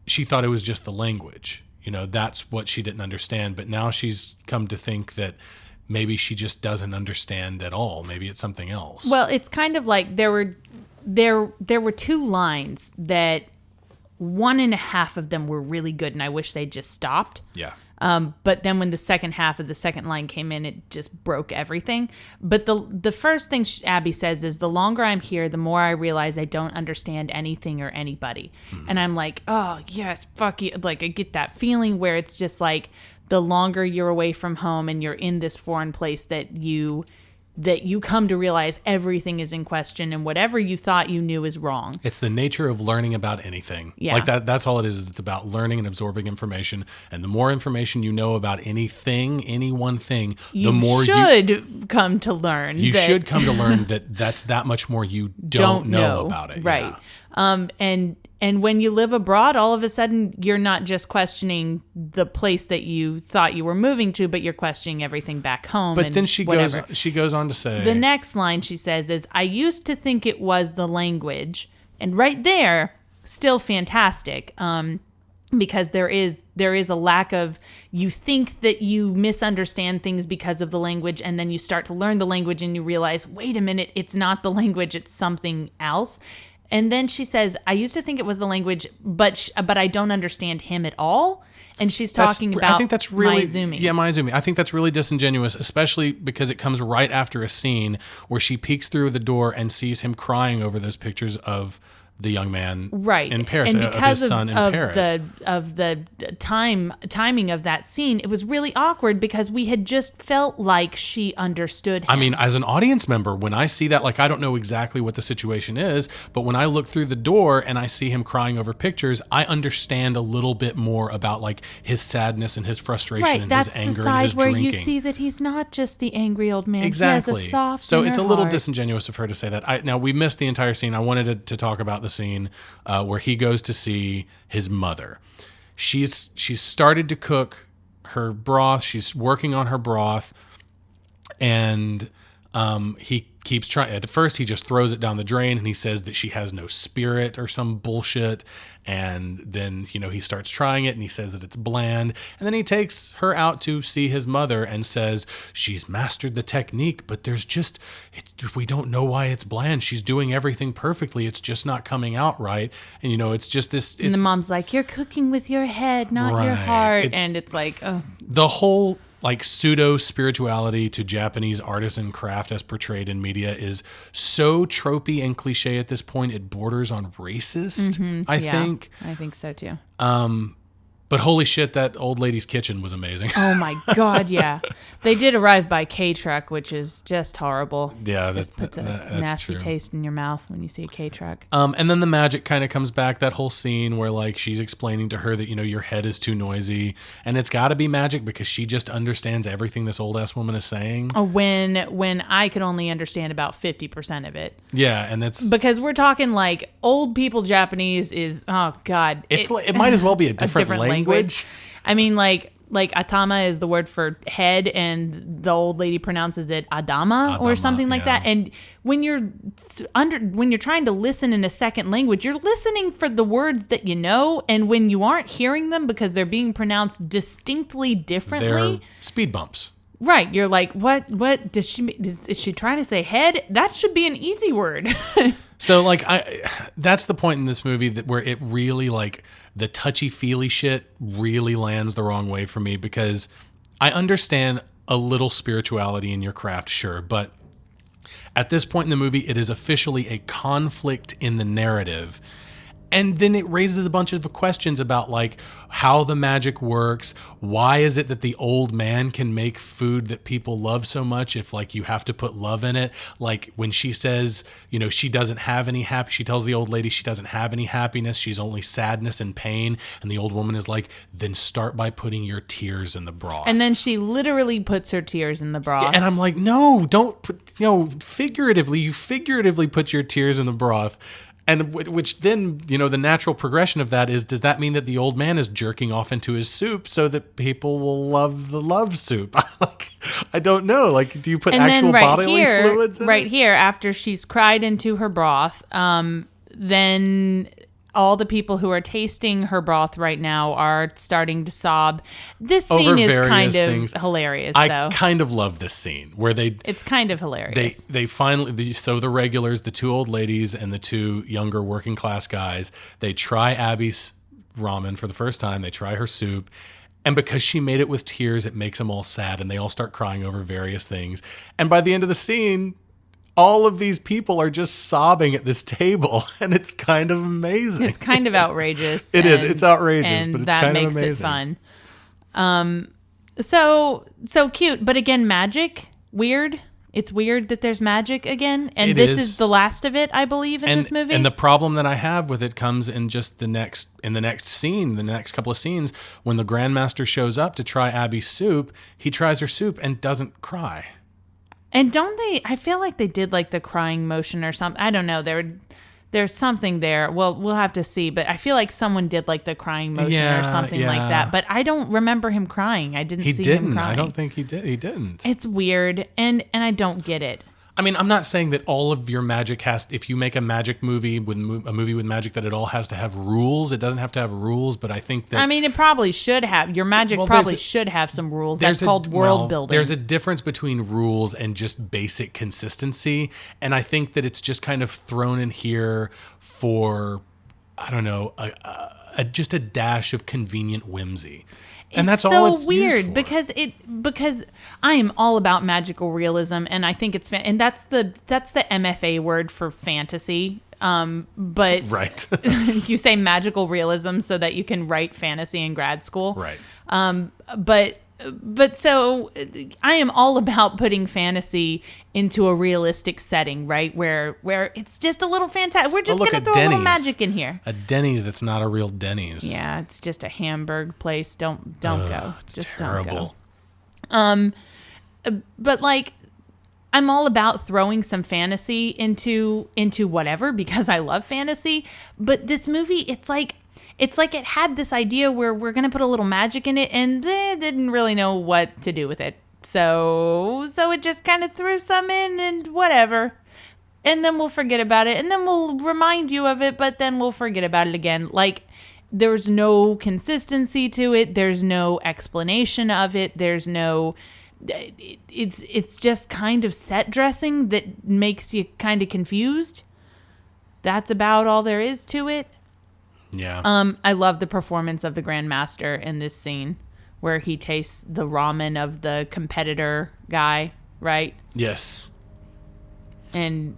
she thought it was just the language. That's what she didn't understand. But now she's come to think that maybe she just doesn't understand at all. Maybe it's something else. Well, it's kind of like there were two lines that one and a half of them were really good, and I wish they'd just stopped. Yeah. But then when the second half of the second line came in, it just broke everything. But the first thing Abby says is, the longer I'm here, the more I realize I don't understand anything or anybody. Mm-hmm. And I'm like, oh, yes, fuck you. Like, I get that feeling where it's just like the longer you're away from home and you're in this foreign place that you come to realize everything is in question and whatever you thought you knew is wrong. It's the nature of learning about anything. Yeah. Like that's all it is. It's about learning and absorbing information. And the more information you know about anything, any one thing, the more you should come to learn. You should come to learn that that's that much more you don't know about it. Right. Yeah. And when you live abroad, all of a sudden, you're not just questioning the place that you thought you were moving to, but you're questioning everything back home. But then she whatever. goes on to say, the next line she says is, I used to think it was the language. And right there, still fantastic. Because there is a lack of, you think that you misunderstand things because of the language, and then you start to learn the language and you realize, wait a minute, it's not the language, it's something else. And then she says, I used to think it was the language, but I don't understand him at all. And she's talking about I think that's really, Maizumi. Yeah, Maizumi. I think that's really disingenuous, especially because it comes right after a scene where she peeks through the door and sees him crying over those pictures of the young man in Paris, and of because his son in Paris. the timing of that scene, it was really awkward because we had just felt like she understood him. I mean, as an audience member, when I see that, like, I don't know exactly what the situation is, but when I look through the door and I see him crying over pictures, I understand a little bit more about like his sadness and his frustration and his anger and his drinking. That's the side where you see that he's not just the angry old man. Exactly. He has a soft So it's a little heart. disingenuous of her to say that. Now, we missed the entire scene. I wanted to talk about the scene where he goes to see his mother. She's started to cook her broth. She's working on her broth, and he keeps trying. At first, he just throws it down the drain, and he says that she has no spirit or some bullshit. And then, he starts trying it, and he says that it's bland. And then he takes her out to see his mother and says, she's mastered the technique, but we don't know why it's bland. She's doing everything perfectly. It's just not coming out right. And, it's just this. And the mom's like, you're cooking with your head, not your heart. And it's like, oh. The whole like pseudo spirituality to Japanese artisan craft as portrayed in media is so tropey and cliche at this point. It borders on racist, I think. I think so too. But holy shit, that old lady's kitchen was amazing. Oh my God, yeah. They did arrive by K-Truck, which is just horrible. Yeah, just puts a nasty taste in your mouth when you see a K-Truck. And then the magic kind of comes back, that whole scene where like she's explaining to her that, your head is too noisy. And it's got to be magic because she just understands everything this old-ass woman is saying. When I could only understand about 50% of it. Yeah, and it's... Because we're talking like old people Japanese is, oh God. It might as well be a different language. I mean, like atama is the word for head, and the old lady pronounces it adama or something like that. And when you're trying to listen in a second language, you're listening for the words that you know, and when you aren't hearing them because they're being pronounced distinctly differently, they're speed bumps. Right, you're like, what is she trying to say? Head? That should be an easy word. So like that's the point in this movie where it really like the touchy-feely shit really lands the wrong way for me, because I understand a little spirituality in your craft, sure, but at this point in the movie, it is officially a conflict in the narrative. And then it raises a bunch of questions about like how the magic works. Why is it that the old man can make food that people love so much if like you have to put love in it? Like when she says, she doesn't have any she tells the old lady she doesn't have any happiness. She's only sadness and pain. And the old woman is like, then start by putting your tears in the broth. And then she literally puts her tears in the broth. Yeah, and I'm like, no, don't put, figuratively, you figuratively put your tears in the broth. And which then, the natural progression of that is, does that mean that the old man is jerking off into his soup so that people will love the love soup? I don't know. Like, do you put actual bodily fluids in it? Here, after she's cried into her broth, then all the people who are tasting her broth right now are starting to sob. This scene is kind of hilarious, though. I kind of love this scene where it's kind of hilarious. They finally, so the regulars, the two old ladies and the two younger working class guys, they try Abby's ramen for the first time. They try her soup. And because she made it with tears, it makes them all sad, and they all start crying over various things. And by the end of the scene, all of these people are just sobbing at this table, and it's kind of amazing. It's kind of outrageous. It is. It's outrageous, but it's kind of amazing. That makes it fun. So cute, but again, magic, weird. It's weird that there's magic again, and this is the last of it, I believe, in this movie. And the problem that I have with it comes in just the next scene, the next couple of scenes, when the Grandmaster shows up to try Abby's soup. He tries her soup and doesn't cry. And don't they? I feel like they did like the crying motion or something. I don't know. There's something there. Well, we'll have to see. But I feel like someone did like the crying motion or something like that. But I don't remember him crying. I didn't see him crying. I don't think he did. He didn't. It's weird, and I don't get it. I mean, I'm not saying that all of your magic if you make a magic movie with a movie with magic, that it all has to have rules. It doesn't have to have rules, but I think that... I mean, it probably should have. Your magic should have some rules. That's called world building. There's a difference between rules and just basic consistency. And I think that it's just kind of thrown in here for, I don't know, just a dash of convenient whimsy. And that's all it's weird used for. because I am all about magical realism, and I think it's and that's the MFA word for fantasy. But right. You say magical realism so that you can write fantasy in grad school, right? But so I am all about putting fantasy into a realistic setting, right? Where it's just a little fantastic. We're just going to throw a little magic in here. A Denny's that's not a real Denny's. Yeah, it's just a Hamburg place. Don't go. It's just terrible. Don't go. But like, I'm all about throwing some fantasy into whatever because I love fantasy. But this movie, it's like it had this idea where we're going to put a little magic in it, and they didn't really know what to do with it. So it just kind of threw some in and whatever. And then we'll forget about it. And then we'll remind you of it, but then we'll forget about it again. Like, there's no consistency to it. There's no explanation of it. There's no... It's just kind of set dressing that makes you kind of confused. That's about all there is to it. Yeah. I love the performance of the Grand Master in this scene where he tastes the ramen of the competitor guy, right? Yes. And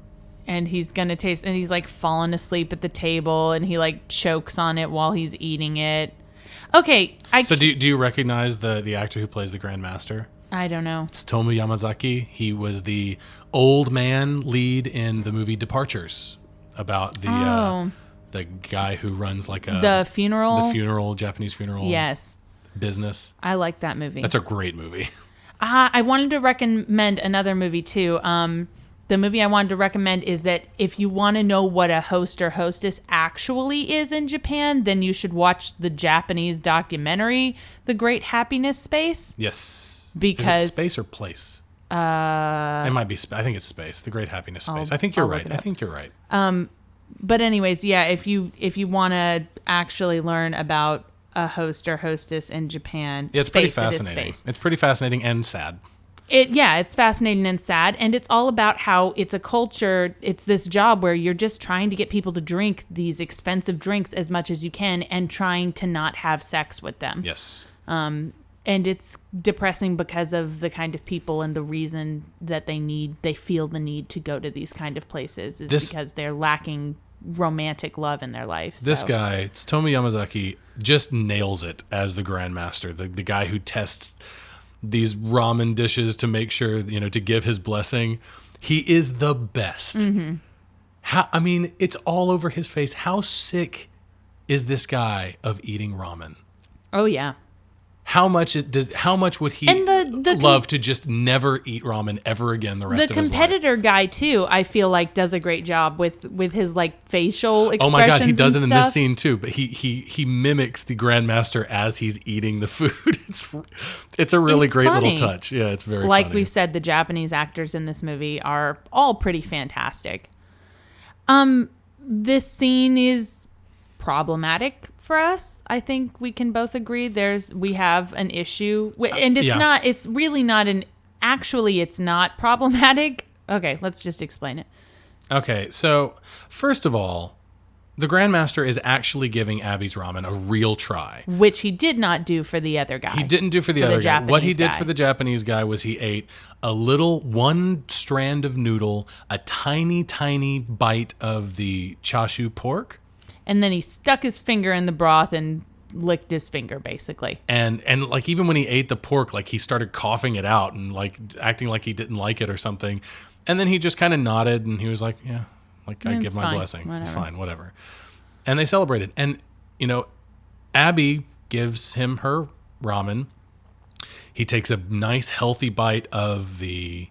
he's gonna taste, and he's like falling asleep at the table, and he like chokes on it while he's eating it. Okay, so do you recognize the actor who plays the Grand Master? I don't know. It's Tomu Yamazaki. He was the old man lead in the movie Departures, about the guy who runs like the Japanese funeral business. I like that movie. That's a great movie. I wanted to recommend another movie too. The movie I wanted to recommend is that if you want to know what a host or hostess actually is in Japan, then you should watch the Japanese documentary, The Great Happiness Space. Yes. Because is it space or place? It might be. I think it's space. The Great Happiness Space. I think you're right. But anyways, yeah. If you want to actually learn about a host or hostess in Japan, it's pretty fascinating. It's pretty fascinating and sad. It's fascinating and sad, and it's all about how it's a culture. It's this job where you're just trying to get people to drink these expensive drinks as much as you can, and trying to not have sex with them. Yes. And it's depressing because of the kind of people and the reason that they feel the need to go to these kind of places is because they're lacking romantic love in their life. This guy, it's Tomu Yamazaki, just nails it as the Grand Master, the guy who tests these ramen dishes to make sure, to give his blessing. He is the best. Mm-hmm. It's all over his face. How sick is this guy of eating ramen? Oh, yeah. How much would he love to just never eat ramen ever again the rest of his life? The competitor guy too, I feel like does a great job with his like facial expressions. Oh my god, he does it in this scene too. But he mimics the Grandmaster as he's eating the food. It's a really great funny. Little touch. Yeah, it's very like funny. We've said, the Japanese actors in this movie are all pretty fantastic. This scene is problematic for us. I think we can both agree we have an issue and it's it's not problematic. Okay, let's just explain it. Okay, so first of all, the Grandmaster is actually giving Abby's ramen a real try. Which he did not do for the other guy. He didn't do for the other guy. What he did for the Japanese guy was he ate one strand of noodle, a tiny, tiny bite of the chashu pork. And then he stuck his finger in the broth and licked his finger, basically. And like even when he ate the pork, like he started coughing it out and like acting like he didn't like it or something. And then he just kind of nodded and he was like, yeah, like I give my blessing. Whatever. It's fine, whatever. And they celebrated. And, Abby gives him her ramen. He takes a nice healthy bite of the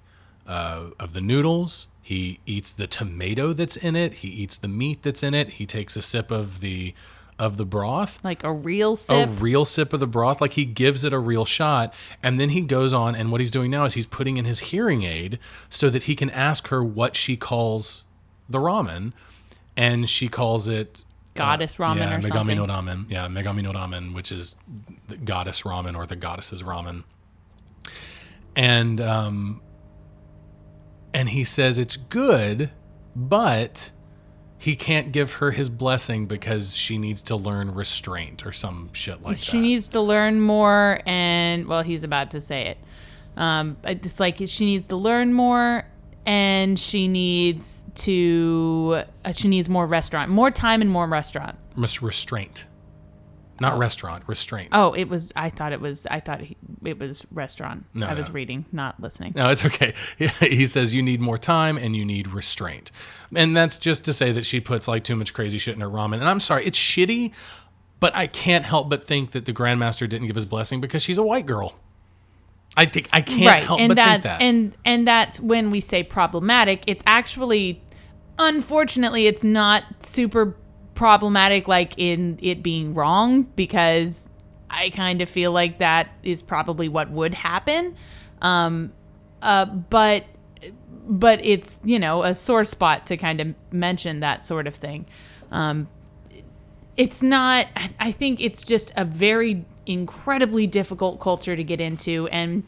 noodles. He eats the tomato that's in it. He eats the meat that's in it. He takes a sip of the of the broth. Like a real A sip. real sip of the broth. Like he gives it a real shot. And then he goes on, and what he's doing now is he's putting in his hearing aid so that he can ask her what she calls the ramen. And she calls it Goddess ramen or Megami something. no ramen. Yeah, Megami no ramen, which is the goddess ramen or the goddess's ramen. And he says it's good, but he can't give her his blessing because she needs to learn restraint or some shit like that. She needs to learn more, and well, he's about to say it. It's like she needs to learn more, and she needs more restaurant, more time and more restaurant. Restraint, not restaurant. Restraint. Oh, I thought it was restaurant. No, I was no. reading, not listening. No, it's okay. He says you need more time and you need restraint. And that's just to say that she puts like too much crazy shit in her ramen. And I'm sorry, it's shitty, but I can't help but think that the Grandmaster didn't give his blessing because she's a white girl. I can't help but think that. And that's when we say problematic. It's actually, unfortunately, it's not super problematic like in it being wrong, because I kind of feel like that is probably what would happen. But it's, a sore spot to kind of mention that sort of thing. It's not, I think it's just a very incredibly difficult culture to get into, and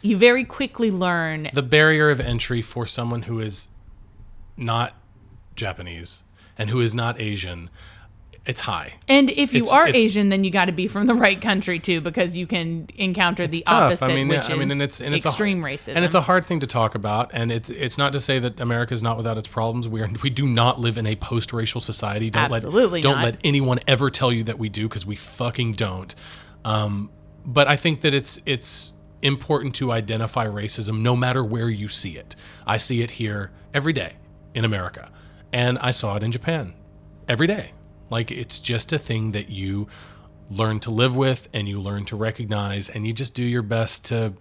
you very quickly learn the barrier of entry for someone who is not Japanese and who is not Asian. It's high. And if you are Asian, then you got to be from the right country too, because you can encounter the opposite, which is extreme racism. And it's a hard thing to talk about. And it's not to say that America is not without its problems. We do not live in a post-racial society. Don't let anyone ever tell you that we do, because we fucking don't. But I think that it's important to identify racism no matter where you see it. I see it here every day in America, and I saw it in Japan every day. Like, it's just a thing that you learn to live with and you learn to recognize, and you just do your best to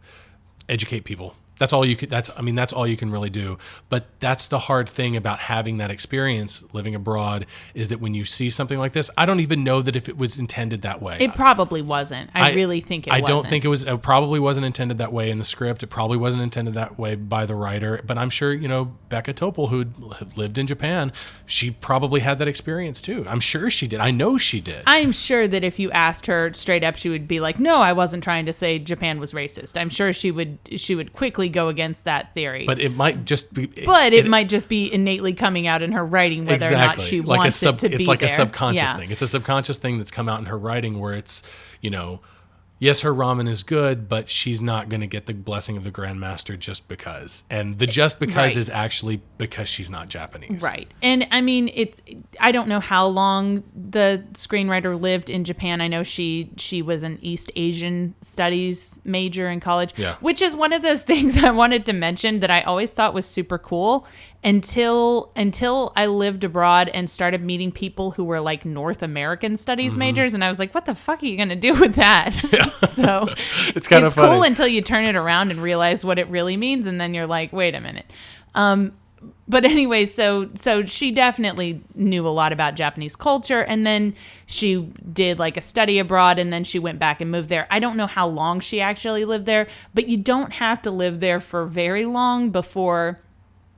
educate people. That's all you could, that's all you can really do. But that's the hard thing about having that experience living abroad, is that when you see something like this, I don't even know that if it was intended that way. It probably wasn't. I really think it wasn't. I don't think it was. It probably wasn't intended that way in the script. It probably wasn't intended that way by the writer. But I'm sure, Becca Topol, who lived in Japan, she probably had that experience too. I'm sure she did. I know she did. I'm sure that if you asked her straight up, she would be like, "No, I wasn't trying to say Japan was racist." I'm sure she would quickly go against that theory. But it might just be. It might just be innately coming out in her writing, whether or not she wants it to be there. It's like a subconscious thing. It's a subconscious thing that's come out in her writing, where it's, yes, her ramen is good, but she's not going to get the blessing of the Grandmaster just because. And the just because is actually because she's not Japanese. Right. And I mean, I don't know how long the screenwriter lived in Japan. I know she was an East Asian studies major in college, which is one of those things I wanted to mention that I always thought was super cool until I lived abroad and started meeting people who were like North American studies majors. And I was like, what the fuck are you going to do with that? Yeah. So it's kind of funny. Cool until you turn it around and realize what it really means. And then you're like, wait a minute. But anyway, so she definitely knew a lot about Japanese culture, and then she did like a study abroad, and then she went back and moved there. I don't know how long she actually lived there, but you don't have to live there for very long before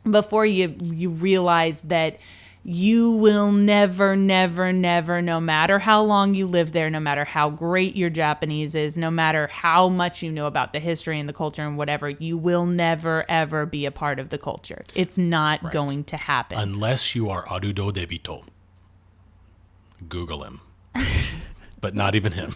you realize that you will never, no matter how long you live there, no matter how great your Japanese is, no matter how much you know about the history and the culture and whatever, you will never, ever be a part of the culture. It's not going to happen. Unless you are Arudo Debito. Google him. But not even him.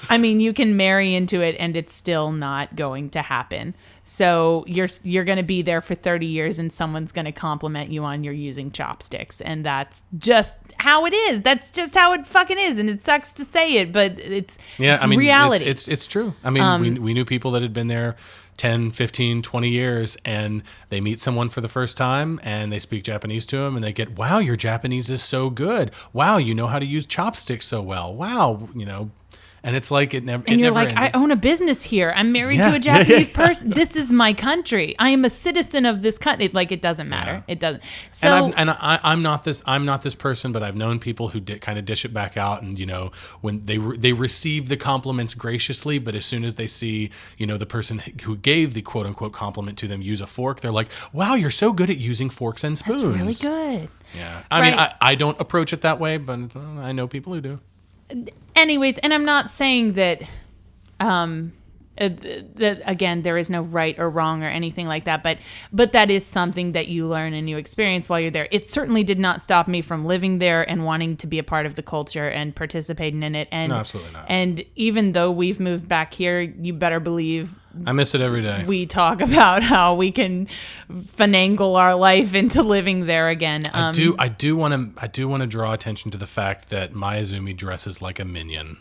I mean, you can marry into it and it's still not going to happen. So you're going to be there for 30 years and someone's going to compliment you on your using chopsticks. And that's just how it is. That's just how it fucking is. And it sucks to say it, but it's reality. It's true. I mean, we knew people that had been there 10, 15, 20 years, and they meet someone for the first time and they speak Japanese to them and they get, wow, your Japanese is so good. Wow, you know how to use chopsticks so well. Wow, And it's like it never. And you're never like, ends. I own a business here. I'm married Yeah. to a Japanese person. This is my country. I am a citizen of this country. Like, it doesn't matter. It doesn't. So, I'm not this person, but I've known people who kind of dish it back out, and when they receive the compliments graciously, but as soon as they see the person who gave the quote unquote compliment to them use a fork, they're like, "Wow, you're so good at using forks and spoons." that's really good. Yeah, I mean, I don't approach it that way, but I know people who do. Anyways, and I'm not saying that that again there is no right or wrong or anything like that, but that is something that you learn and you experience while you're there. It certainly did not stop me from living there and wanting to be a part of the culture and participating in it. And No, absolutely not. And even though we've moved back here, you better believe I miss it every day. we talk about how we can finagle our life into living there again. I do want to draw attention to the fact that Mayuzumi dresses like a minion.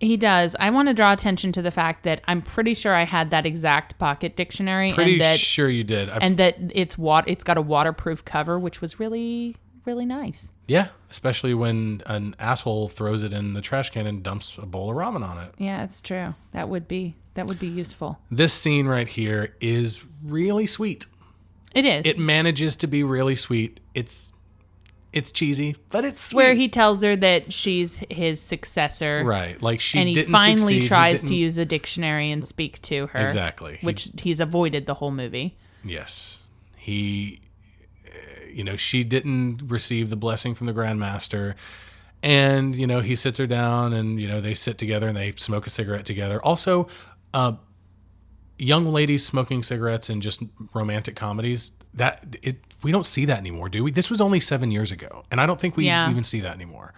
He does. I want to draw attention to the fact that I'm pretty sure I had that exact pocket dictionary. Pretty and that, sure you did. And that it's got a waterproof cover, which was really, really nice. Yeah, especially when an asshole throws it in the trash can and dumps a bowl of ramen on it. Yeah, it's true. That would be useful. This scene right here is really sweet. It is. It manages to be really sweet. It's cheesy, but it's sweet. Where he tells her that she's his successor. Right. Like she and he didn't finally succeed. tries to use a dictionary and speak to her. Exactly. Which he's avoided the whole movie. Yes. He, she didn't receive the blessing from the Grand Master. And, he sits her down and, they sit together and they smoke a cigarette together. Also, young ladies smoking cigarettes in just romantic comedies, we don't see that anymore, do we? This was only 7 years ago, and I don't think we even see that anymore.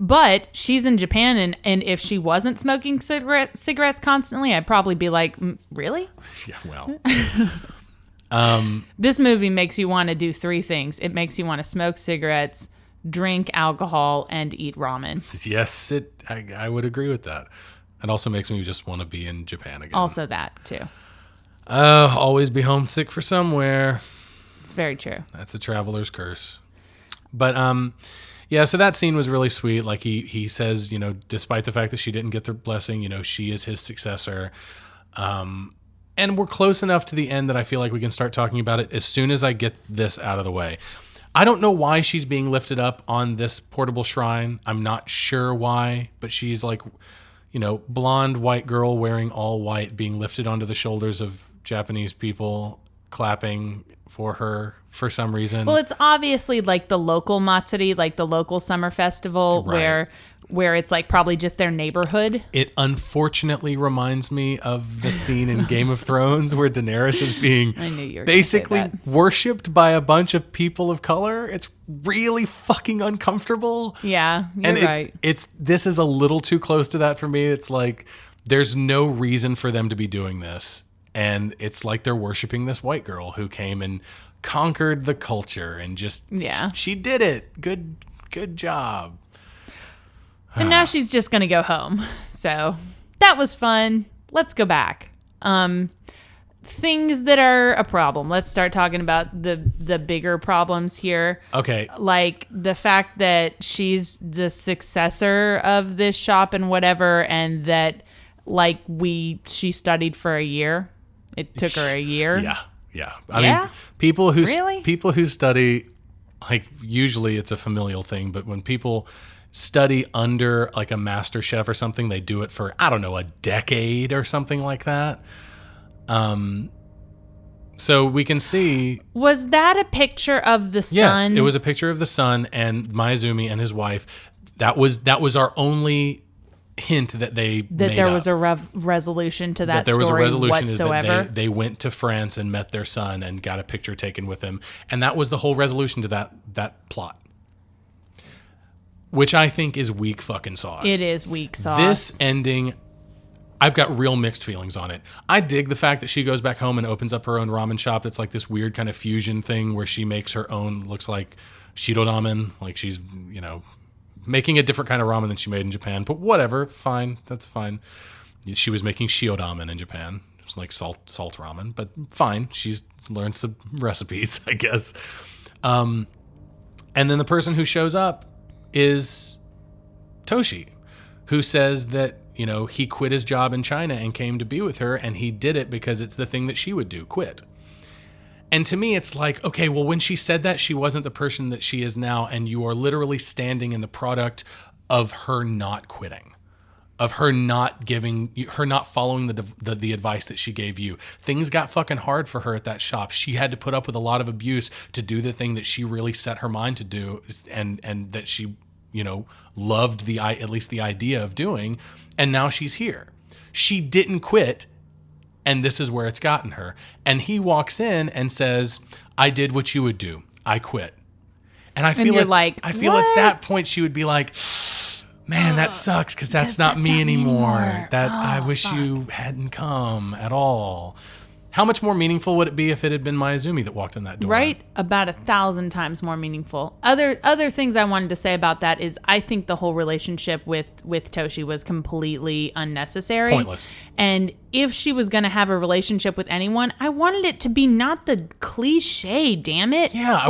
But she's in Japan, and if she wasn't smoking cigarettes constantly, I'd probably be like, really? Yeah, well. This movie makes you want to do three things. It makes you want to smoke cigarettes, drink alcohol, and eat ramen. Yes, I would agree with that. It also makes me just want to be in Japan again. Also that, too. Always be homesick for somewhere. It's very true. That's a traveler's curse. But, yeah, so that scene was really sweet. Like he says, despite the fact that she didn't get the blessing, she is his successor. And we're close enough to the end that I feel like we can start talking about it as soon as I get this out of the way. I don't know why she's being lifted up on this portable shrine. I'm not sure why, but she's like, blonde white girl wearing all white being lifted onto the shoulders of Japanese people clapping for her for some reason. Well, it's obviously like the local Matsuri, like the local summer festival Right. where it's like probably just their neighborhood. It unfortunately reminds me of the scene in Game of Thrones where Daenerys is being I knew you were gonna say basically that. worshipped by a bunch of people of color. It's really fucking uncomfortable. Yeah, you're And right. this is a little too close to that for me. It's like there's no reason for them to be doing this. And it's like they're worshiping this white girl who came and conquered the culture and just she did it. Good job. And now she's just going to go home. So that was fun. Let's go back. Things that are a problem. Let's start talking about the bigger problems here. Okay. Like the fact that she's the successor of this shop and whatever, and that she studied for a year. It took her a year. Yeah. I mean, people who study, like, usually it's a familial thing, but when people study under like a master chef or something, they do it for, I don't know, a decade or something like that. So we can see. Was that a picture of the sun? Yes, it was a picture of the son and Mayuzumi and his wife. That was our only hint that they that made there up. was a resolution to that There was a story resolution whatsoever. is that they went to France and met their son and got a picture taken with him, and that was the whole resolution to that plot, which I think is weak fucking sauce. It is weak sauce. This ending, I've got real mixed feelings on it. I dig the fact that she goes back home and opens up her own ramen shop that's like this weird kind of fusion thing where she makes her own, looks like Shido ramen, like she's, making a different kind of ramen than she made in Japan, but whatever, fine, that's fine. She was making shio ramen in Japan. It was like salt ramen, but fine. She's learned some recipes, I guess. And then the person who shows up is Toshi, who says that, he quit his job in China and came to be with her, and he did it because it's the thing that she would do, quit. And to me, it's like, okay, well, when she said that, she wasn't the person that she is now, and you are literally standing in the product of her not quitting, of her not following the advice that she gave you. Things got fucking hard for her at that shop. She had to put up with a lot of abuse to do the thing that she really set her mind to do, and that she, loved at least the idea of doing. And now she's here. She didn't quit. And this is where it's gotten her. And he walks in and says, I did what you would do. I quit. And I feel like at that point she would be like, man, that sucks because that's not me anymore. I wish you hadn't come at all. How much more meaningful would it be if it had been Mayuzumi that walked in that door? Right? About 1,000 times more meaningful. Other things I wanted to say about that is I think the whole relationship with Toshi was completely unnecessary. Pointless. And if she was going to have a relationship with anyone, I wanted it to be not the cliche, damn it. Yeah. I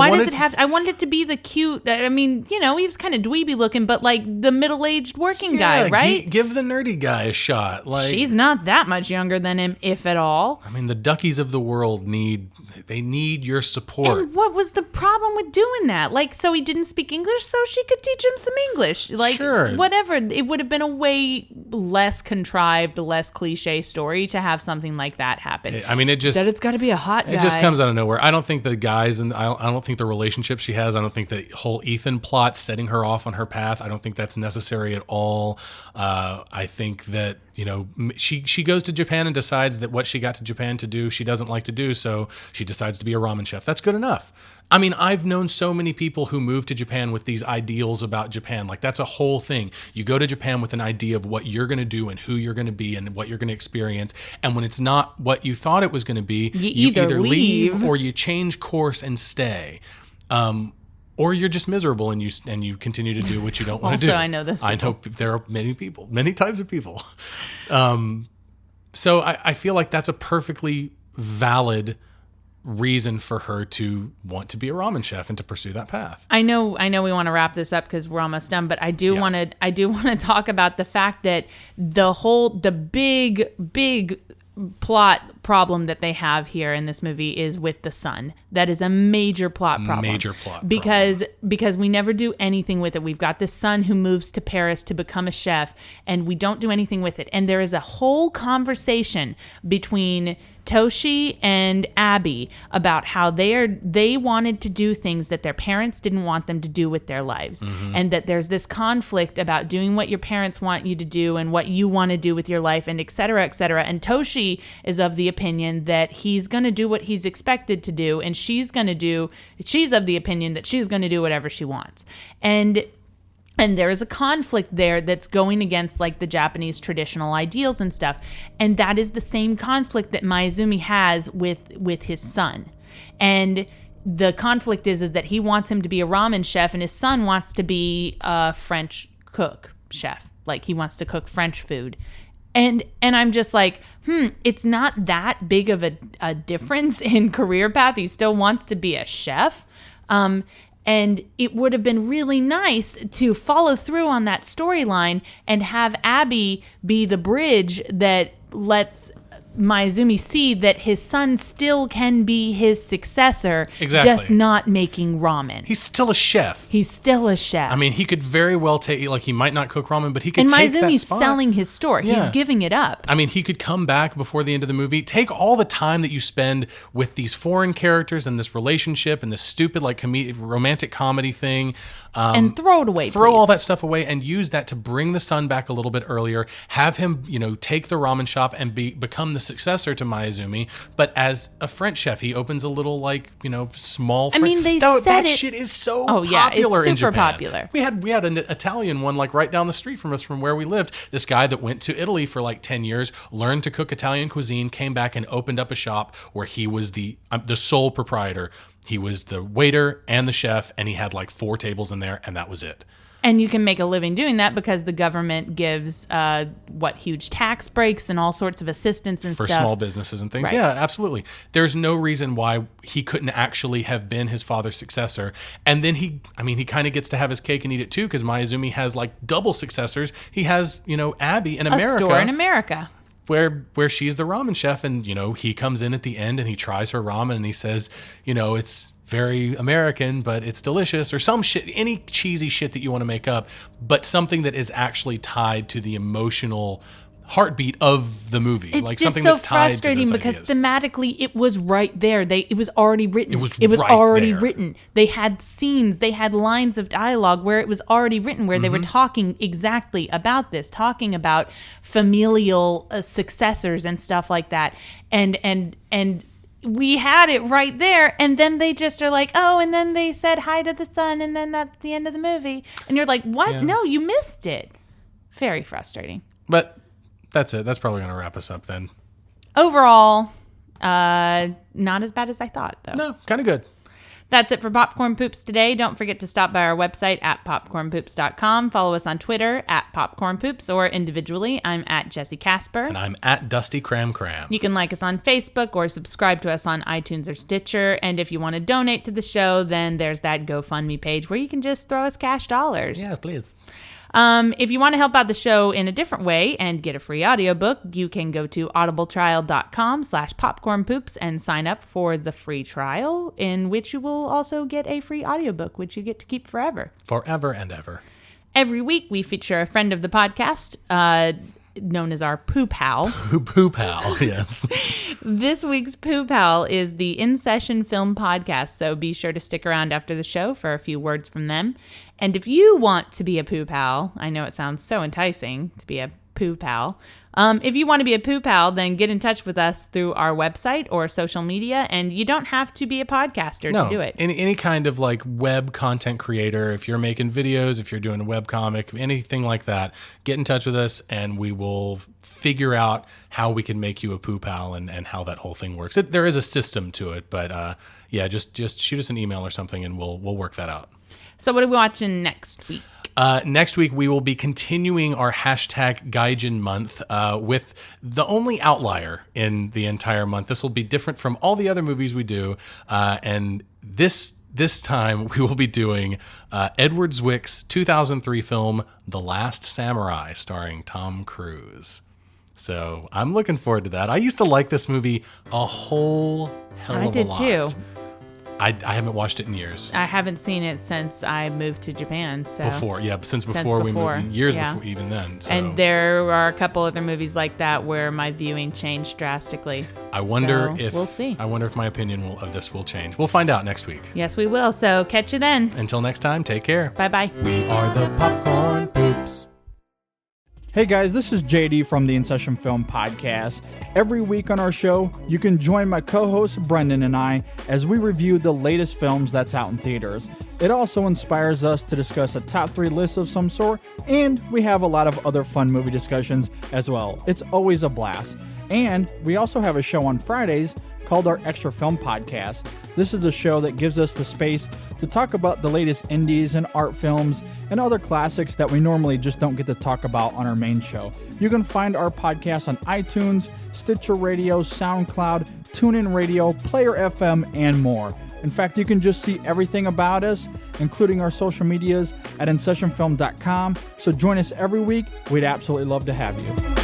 wanted it to be the cute, he was kind of dweeby looking, but like the middle-aged working guy, right? Give the nerdy guy a shot. She's not that much younger than him, if at all. I mean, the duckies of the world need your support. And what was the problem with doing that? Like, so he didn't speak English, so she could teach him some English. Like, sure. Whatever. It would have been a way less contrived, less cliche story to have something like that happen. I mean, instead it's got to be a hot guy. It just comes out of nowhere. I don't think the guys, and I don't think the relationship she has, I don't think the whole Ethan plot setting her off on her path, I don't think that's necessary at all. I think that, she goes to Japan and decides that what she got to Japan to do, she doesn't like to do, so she decides to be a ramen chef. That's good enough. I mean, I've known so many people who move to Japan with these ideals about Japan. Like, that's a whole thing. You go to Japan with an idea of what you're going to do and who you're going to be and what you're going to experience. And when it's not what you thought it was going to be, you either leave or you change course and stay. Or you're just miserable and you continue to do what you don't want to do. Also, I know this. I know there are many types of people. So I feel like that's a perfectly valid reason for her to want to be a ramen chef and to pursue that path. I know we want to wrap this up because we're almost done, but I do want to talk about the fact that the big plot problem that they have here in this movie is with the son. That is a major plot problem. Because we never do anything with it. We've got this son who moves to Paris to become a chef, and we don't do anything with it. And there is a whole conversation between Toshi and Abby about how they wanted to do things that their parents didn't want them to do with their lives. Mm-hmm. And that there's this conflict about doing what your parents want you to do and what you want to do with your life, and et cetera, et cetera. And Toshi is of the opinion that he's going to do what he's expected to do, and she's of the opinion that she's going to do whatever she wants. And there is a conflict there that's going against like the Japanese traditional ideals and stuff. And that is the same conflict that Mayuzumi has with his son. And the conflict is that he wants him to be a ramen chef and his son wants to be a French cook chef. Like he wants to cook French food. And I'm just like, it's not that big of a difference in career path. He still wants to be a chef. And it would have been really nice to follow through on that storyline and have Abby be the bridge that lets Mayuzumi see that his son still can be his successor, just not making ramen. He's still a chef. I mean, he could very well he might not cook ramen, but he could take that spot. And Mayuzumi's selling his store. Yeah. He's giving it up. I mean, he could come back before the end of the movie, take all the time that you spend with these foreign characters and this relationship and this stupid romantic comedy thing. And throw it away, Throw all that stuff away and use that to bring the son back a little bit earlier. Have him, take the ramen shop and become the successor to Mayuzumi. But as a French chef, he opens a little small. That shit is so popular in Japan. It's super popular. We had an Italian one right down the street from us from where we lived. This guy that went to Italy for 10 years, learned to cook Italian cuisine, came back and opened up a shop where he was the sole proprietor. He was the waiter and the chef, and he had 4 tables in there, and that was it. And you can make a living doing that because the government gives huge tax breaks and all sorts of assistance and for stuff. small businesses and things. Right. Yeah, absolutely. There's no reason why he couldn't actually have been his father's successor. And then he kind of gets to have his cake and eat it too, because Mayuzumi has like double successors. He has, Abby in America. A store in America. Where she's the ramen chef, and he comes in at the end and he tries her ramen and he says, it's very American, but it's delicious, or some shit, any cheesy shit that you want to make up, but something that is actually tied to the emotional heartbeat of the movie. It's like just something so that's tied frustrating to those because ideas. Thematically it was right there. It was already written. It was right already there. written. They had scenes, they had lines of dialogue where it was already written, where they were talking exactly about this, talking about familial successors and stuff like that. And we had it right there, and then they just are like, oh, and then they said hi to the son, and then that's the end of the movie. And you're like, what? Yeah. No, you missed it. Very frustrating. But that's it. That's probably going to wrap us up then. Overall, not as bad as I thought, though. No, kind of good. That's it for Popcorn Poops today. Don't forget to stop by our website at popcornpoops.com. Follow us on Twitter at Popcorn Poops, or individually, I'm at Jesse Casper. And I'm at Dusty Cram Cram. You can like us on Facebook or subscribe to us on iTunes or Stitcher. And if you want to donate to the show, then there's that GoFundMe page where you can just throw us cash dollars. Yeah, please. If you want to help out the show in a different way and get a free audiobook, you can go to audibletrial.com/popcornpoops and sign up for the free trial, in which you will also get a free audiobook, which you get to keep forever. Forever and ever. Every week, we feature a friend of the podcast, known as our Poo Pal. Poo Pal, yes. This week's Poo Pal is the In Session Film Podcast, so be sure to stick around after the show for a few words from them. And if you want to be a Poo Pal, I know it sounds so enticing to be a Poo Pal. If you want to be a Poo Pal, then get in touch with us through our website or social media, and you don't have to be a podcaster to do it. Any kind of like web content creator, if you're making videos, if you're doing a web comic, anything like that, get in touch with us and we will figure out how we can make you a Poo Pal and how that whole thing works. There is a system to it, but just shoot us an email or something and we'll work that out. So what are we watching next week? Next week, we will be continuing our hashtag Gaijin month with the only outlier in the entire month. This will be different from all the other movies we do. And this time, we will be doing Edward Zwick's 2003 film, The Last Samurai, starring Tom Cruise. So I'm looking forward to that. I used to like this movie a whole hell of a lot. I did too. I haven't watched it in years. I haven't seen it since I moved to Japan. So Since before we moved, years yeah. before even then. So. And there are a couple other movies like that where my viewing changed drastically. I wonder if we'll see. I wonder if my opinion of this will change. We'll find out next week. Yes, we will. So catch you then. Until next time, take care. Bye-bye. We are the Popcorn Poops. Hey guys, this is JD from the In Session Film Podcast. Every week on our show, you can join my co-host Brendan and I as we review the latest films that's out in theaters. It also inspires us to discuss a top 3 list of some sort, and we have a lot of other fun movie discussions as well. It's always a blast. And we also have a show on Fridays called our Extra Film Podcast. This is a show that gives us the space to talk about the latest indies and art films and other classics that we normally just don't get to talk about on our main show. You can find our podcast on iTunes, Stitcher Radio, SoundCloud, TuneIn Radio, Player FM, and more. In fact, you can just see everything about us, including our social medias, at InSessionFilm.com. So join us every week. We'd absolutely love to have you.